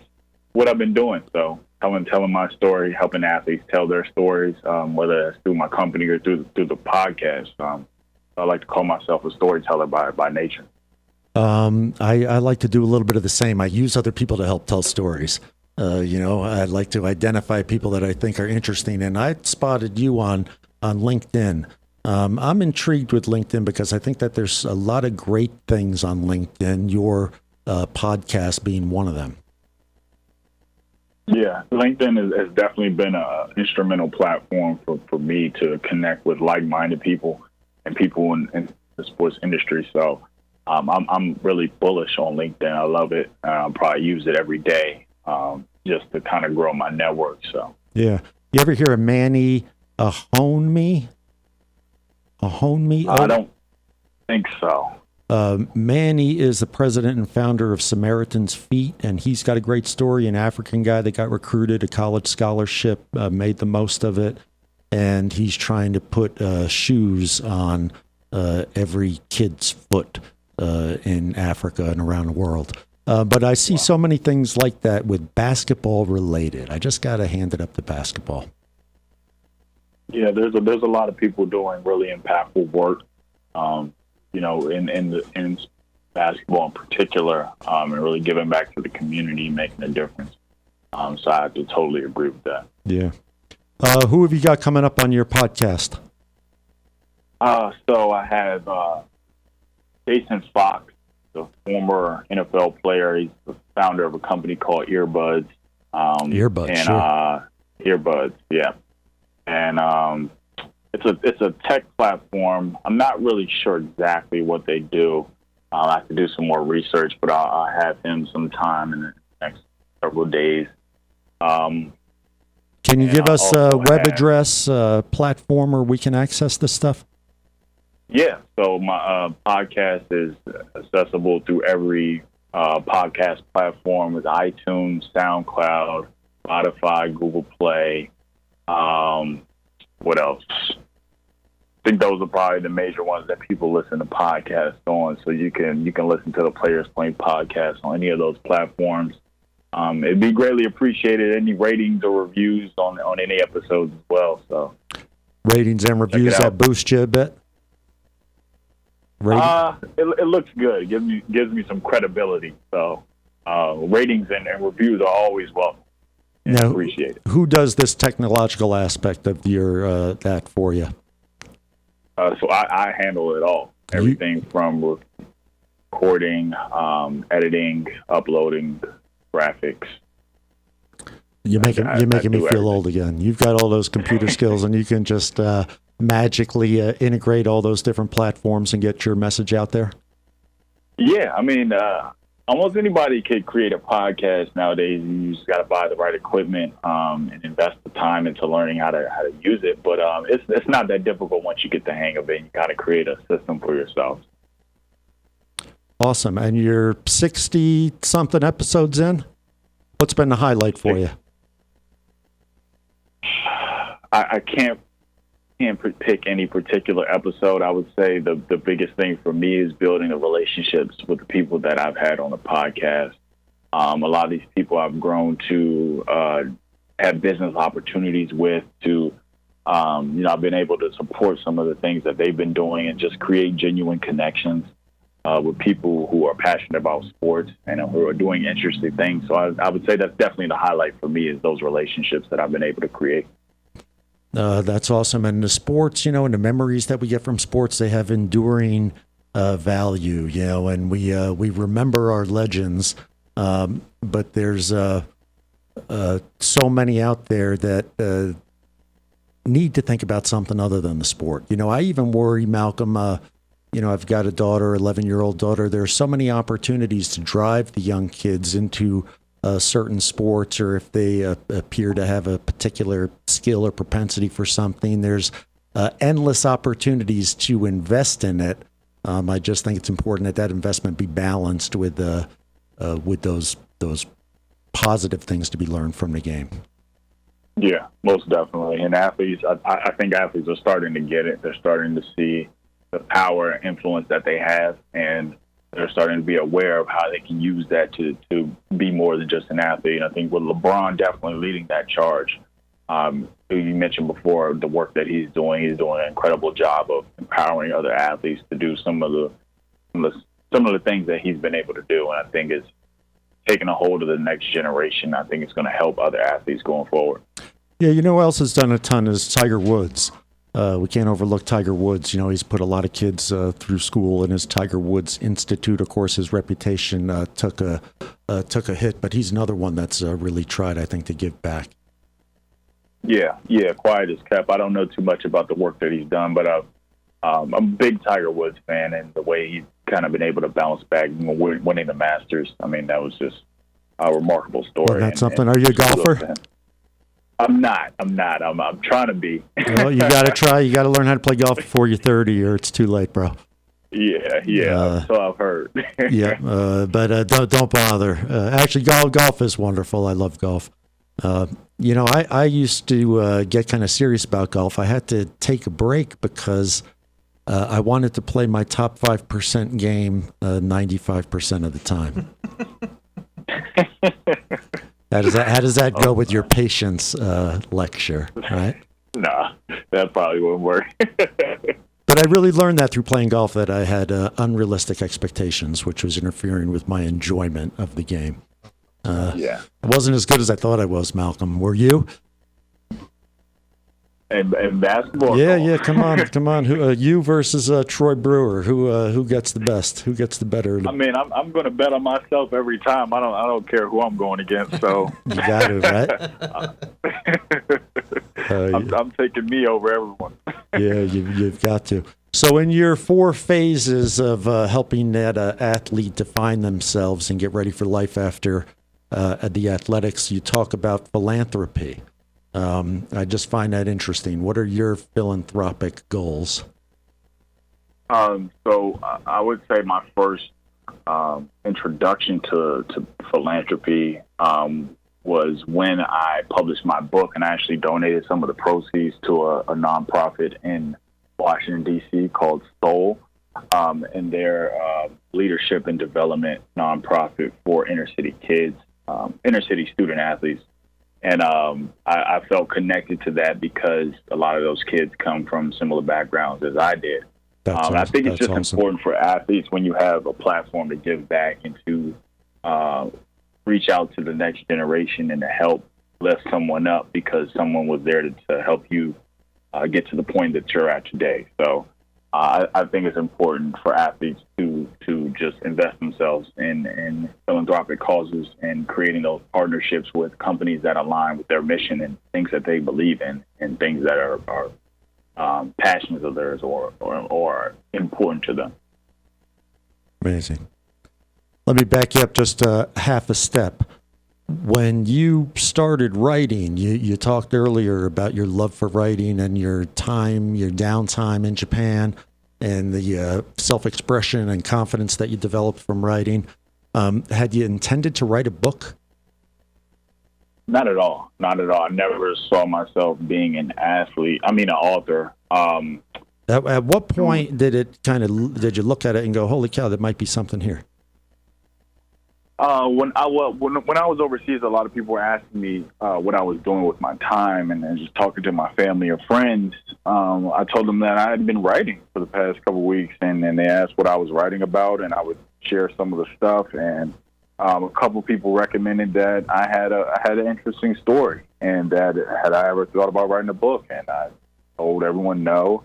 what I've been doing. So telling my story, helping athletes tell their stories, whether it's through my company or through the podcast. I like to call myself a storyteller by nature. I like to do a little bit of the same. I use other people to help tell stories. I'd like to identify people that I think are interesting. And I spotted you on LinkedIn. I'm intrigued with LinkedIn because I think that there's a lot of great things on LinkedIn, your podcast being one of them. Yeah, LinkedIn has definitely been an instrumental platform for me to connect with like-minded people and people in the sports industry. So I'm really bullish on LinkedIn. I love it. I probably use it every day just to kind of grow my network. So yeah, you ever hear of Manny Ahonmi? I don't think so. Manny is the president and founder of Samaritan's Feet, and he's got a great story. An African guy that got recruited, a college scholarship, made the most of it, and he's trying to put shoes on every kid's foot in Africa and around the world. But I see so many things like that with basketball related. I just got to hand it up to basketball. Yeah, there's a lot of people doing really impactful work. In basketball in particular, and really giving back to the community, making a difference. So I have to totally agree with that. Yeah. Who have you got coming up on your podcast? So I have Jason Fox, the former NFL player. He's the founder of a company called Earbuds. Earbuds, yeah. And it's a tech platform. I'm not really sure exactly what they do. I'll have to do some more research, but I'll have him sometime in the next several days. Can you give us a web address, platform where we can access this stuff? Yeah. So my podcast is accessible through every podcast platform with iTunes, SoundCloud, Spotify, Google Play. What else? I think those are probably the major ones that people listen to podcasts on. So you can listen to the Players Point podcast on any of those platforms. It'd be greatly appreciated. Any ratings or reviews on any episodes as well. So ratings and reviews that boost you a bit. It looks good. It gives me some credibility. So ratings and reviews are always welcome. Now, appreciate it. Who does this technological aspect of your that for you? So I handle it all. Everything from recording, editing, uploading, graphics. You're making me feel old again. You've got all those computer skills, and you can just magically integrate all those different platforms and get your message out there? Yeah, I mean, almost anybody could create a podcast nowadays. You just got to buy the right equipment and invest the time into learning how to use it. But it's not that difficult once you get the hang of it. You got to create a system for yourself. Awesome. And you're 60-something episodes in? What's been the highlight for you? I can't pick any particular episode. I would say the biggest thing for me is building the relationships with the people that I've had on the podcast. A lot of these people I've grown to have business opportunities with, to I've been able to support some of the things that they've been doing and just create genuine connections with people who are passionate about sports and who are doing interesting things. So I would say that's definitely the highlight for me, is those relationships that I've been able to create. That's awesome. And the sports, and the memories that we get from sports, they have enduring value, and we remember our legends. But there's so many out there that need to think about something other than the sport. I even worry, Malcolm, I've got a daughter, 11-year-old daughter. There are so many opportunities to drive the young kids into certain sports, or if they appear to have a particular skill or propensity for something, there's endless opportunities to invest in it. I just think it's important that investment be balanced with those positive things to be learned from the game. Yeah, most definitely. And athletes, I think athletes are starting to get it. They're starting to see the power and influence that they have, and they're starting to be aware of how they can use that to be more than just an athlete. And I think with LeBron definitely leading that charge, you mentioned before the work that he's doing an incredible job of empowering other athletes to do some of the things that he's been able to do. And I think it's taking a hold of the next generation. I think it's going to help other athletes going forward. Yeah, who else has done a ton is Tiger Woods. We can't overlook Tiger Woods. He's put a lot of kids through school, and his Tiger Woods Institute, of course, his reputation took a hit, but he's another one that's really tried, I think, to give back. Yeah, quiet as kept. I don't know too much about the work that he's done, but I'm a big Tiger Woods fan, and the way he's kind of been able to bounce back, winning the Masters. I mean, that was just a remarkable story. Well, that's something. Are you a golfer? I'm not. I'm trying to be. Well, you got to try. You got to learn how to play golf before you're 30, or it's too late, bro. Yeah. So I've heard. But don't bother. Actually, golf is wonderful. I love golf. I used to get kind of serious about golf. I had to take a break because I wanted to play my top 5% game 95% of the time. How does that go with your patience lecture, right? Nah, that probably wouldn't work. But I really learned that through playing golf, that I had unrealistic expectations, which was interfering with my enjoyment of the game. I wasn't as good as I thought I was, Malcolm. Were you? And basketball? Yeah. Come on. Who you versus Troy Brewer? Who gets the best? Who gets the better? I mean, I'm going to bet on myself every time. I don't care who I'm going against. So you got to, right? I'm taking me over everyone. Yeah, you've got to. So in your 4 phases of helping that athlete define themselves and get ready for life after the athletics, you talk about philanthropy. I just find that interesting. What are your philanthropic goals? So I would say my first introduction to philanthropy was when I published my book, and I actually donated some of the proceeds to a nonprofit in Washington, D.C. called Soul, and their leadership and development nonprofit for inner city kids, inner city student athletes. And I felt connected to that because a lot of those kids come from similar backgrounds as I did. I think it's just important for athletes, when you have a platform, to give back and to reach out to the next generation and to help lift someone up, because someone was there to help you get to the point that you're at today. So I think it's important for athletes to just invest themselves in philanthropic causes and creating those partnerships with companies that align with their mission and things that they believe in, and things that are passions of theirs or important to them. Amazing. Let me back you up just half a step. When you started writing, you talked earlier about your love for writing and your downtime in Japan, and the self-expression and confidence that you developed from writing. Had you intended to write a book? Not at all. Not at all. I never saw myself being an author. At what point did you look at it and go, holy cow, there might be something here? When I was overseas, a lot of people were asking me what I was doing with my time, and then just talking to my family or friends. I told them that I had been writing for the past couple of weeks, and then they asked what I was writing about, and I would share some of the stuff. And a couple of people recommended that I had an interesting story, and that had I ever thought about writing a book, and I told everyone no.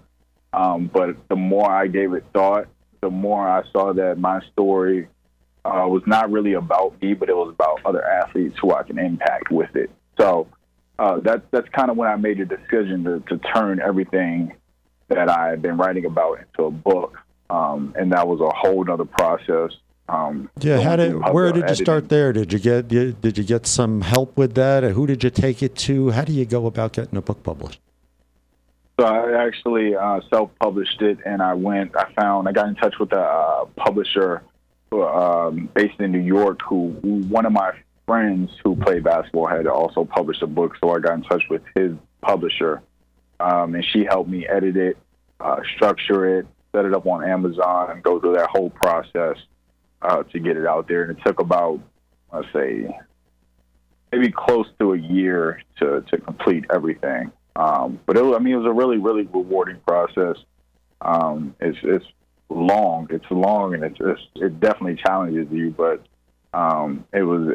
But the more I gave it thought, the more I saw that my story was not really about me, but it was about other athletes who I can impact with it. So that's kind of when I made the decision to turn everything that I had been writing about into a book, and that was a whole other process. Where did you start there? Did you get some help with that? Who did you take it to? How do you go about getting a book published? So I actually self-published it, and I got in touch with a publisher based in New York, who one of my friends who played basketball had also published a book. So I got in touch with his publisher, and she helped me edit it, structure it, set it up on Amazon, and go through that whole process to get it out there. And it took about, let's say, maybe close to a year to complete everything. But it was a really, really rewarding process. It's long, and it definitely challenges you, but it was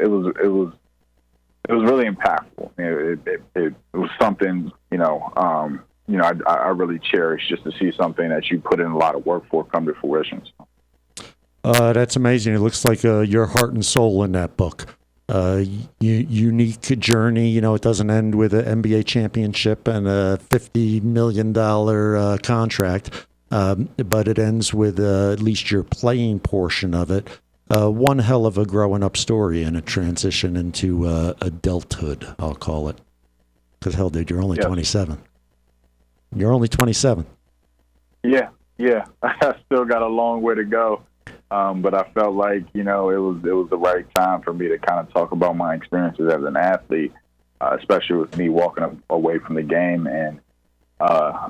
really impactful. It was something, I really cherish, just to see something that you put in a lot of work for come to fruition. That's amazing. It looks like your heart and soul in that book. Unique journey. It doesn't end with an NBA championship and a $50 million contract, but it ends with at least your playing portion of it. One hell of a growing up story and a transition into adulthood, I'll call it. Because hell, dude, you're only 27. You're only 27. Yeah. I still got a long way to go. But I felt like, it was the right time for me to kind of talk about my experiences as an athlete, especially with me walking away from the game and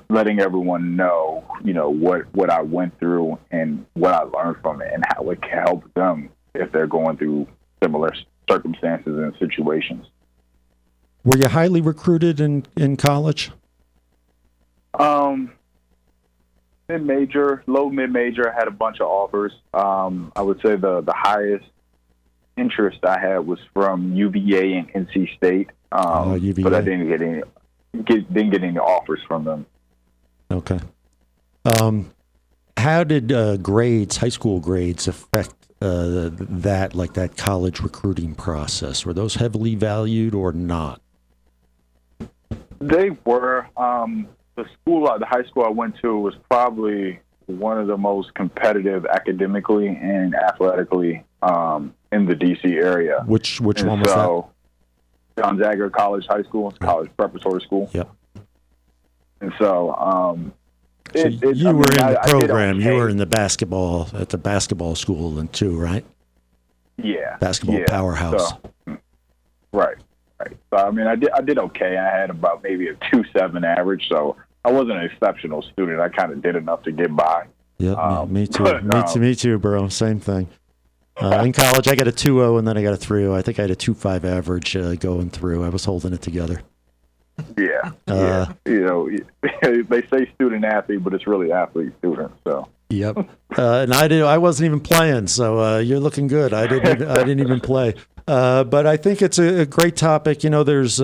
letting everyone know, what I went through and what I learned from it and how it can help them if they're going through similar circumstances and situations. Were you highly recruited in college? Mid-major, low mid-major, I had a bunch of offers. I would say the highest interest I had was from UVA and NC State, UVA. But I didn't get any offers from them. Okay. How did grades, high school grades, affect that college recruiting process? Were those heavily valued or not? They were. The high school I went to was probably one of the most competitive academically and athletically in the D.C. area. Which one was that? Gonzaga College High School, college preparatory school. Yep. And so, you were in the program. You were in the basketball at the basketball school then too, right? Yeah. Basketball powerhouse. So, right. So I did okay. I had about maybe a 2.7 average, so I wasn't an exceptional student. I kind of did enough to get by. Yeah, me too. Me too, bro. Same thing. In college, I got a 2.0 and then I got a 3.0. I think I had a 2.5 average going through. I was holding it together. Yeah. They say student athlete, but it's really athlete student. So. Yep. And I wasn't even playing, so you're looking good. I didn't even play. But I think it's a great topic. There's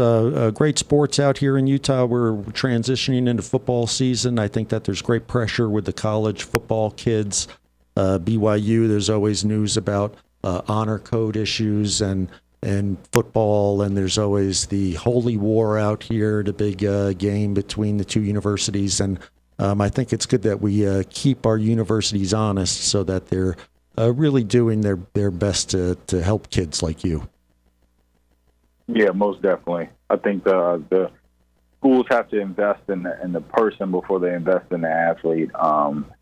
great sports out here in Utah. We're transitioning into football season. I think that there's great pressure with the college football kids. BYU, there's always news about honor code issues and and football, and there's always the holy war out here, the big game between the two universities. And I think it's good that we keep our universities honest so that they're really doing their best to help kids like you. Yeah, most definitely. I think the schools have to invest in the person before they invest in the athlete,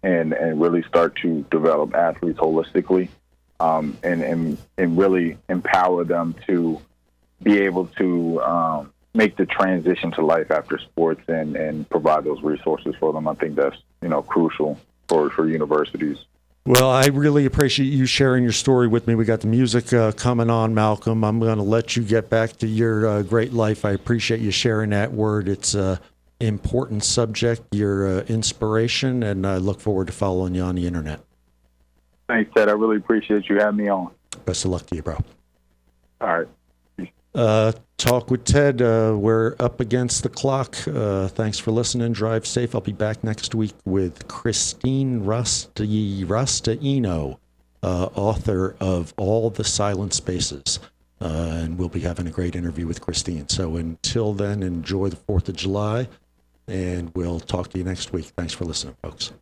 and really start to develop athletes holistically, and really empower them to be able to make the transition to life after sports and provide those resources for them. I think that's crucial for universities. Well, I really appreciate you sharing your story with me. We got the music coming on, Malcolm. I'm going to let you get back to your great life. I appreciate you sharing that word. It's an important subject, your inspiration, and I look forward to following you on the internet. Thanks, Ted. I really appreciate you having me on. Best of luck to you, bro. All right. Talk with Ted. We're up against the clock. Thanks for listening. Drive safe. I'll be back next week with Christine Rustaino, author of All the Silent Spaces. And we'll be having a great interview with Christine. So until then, enjoy the 4th of July, and we'll talk to you next week. Thanks for listening, folks.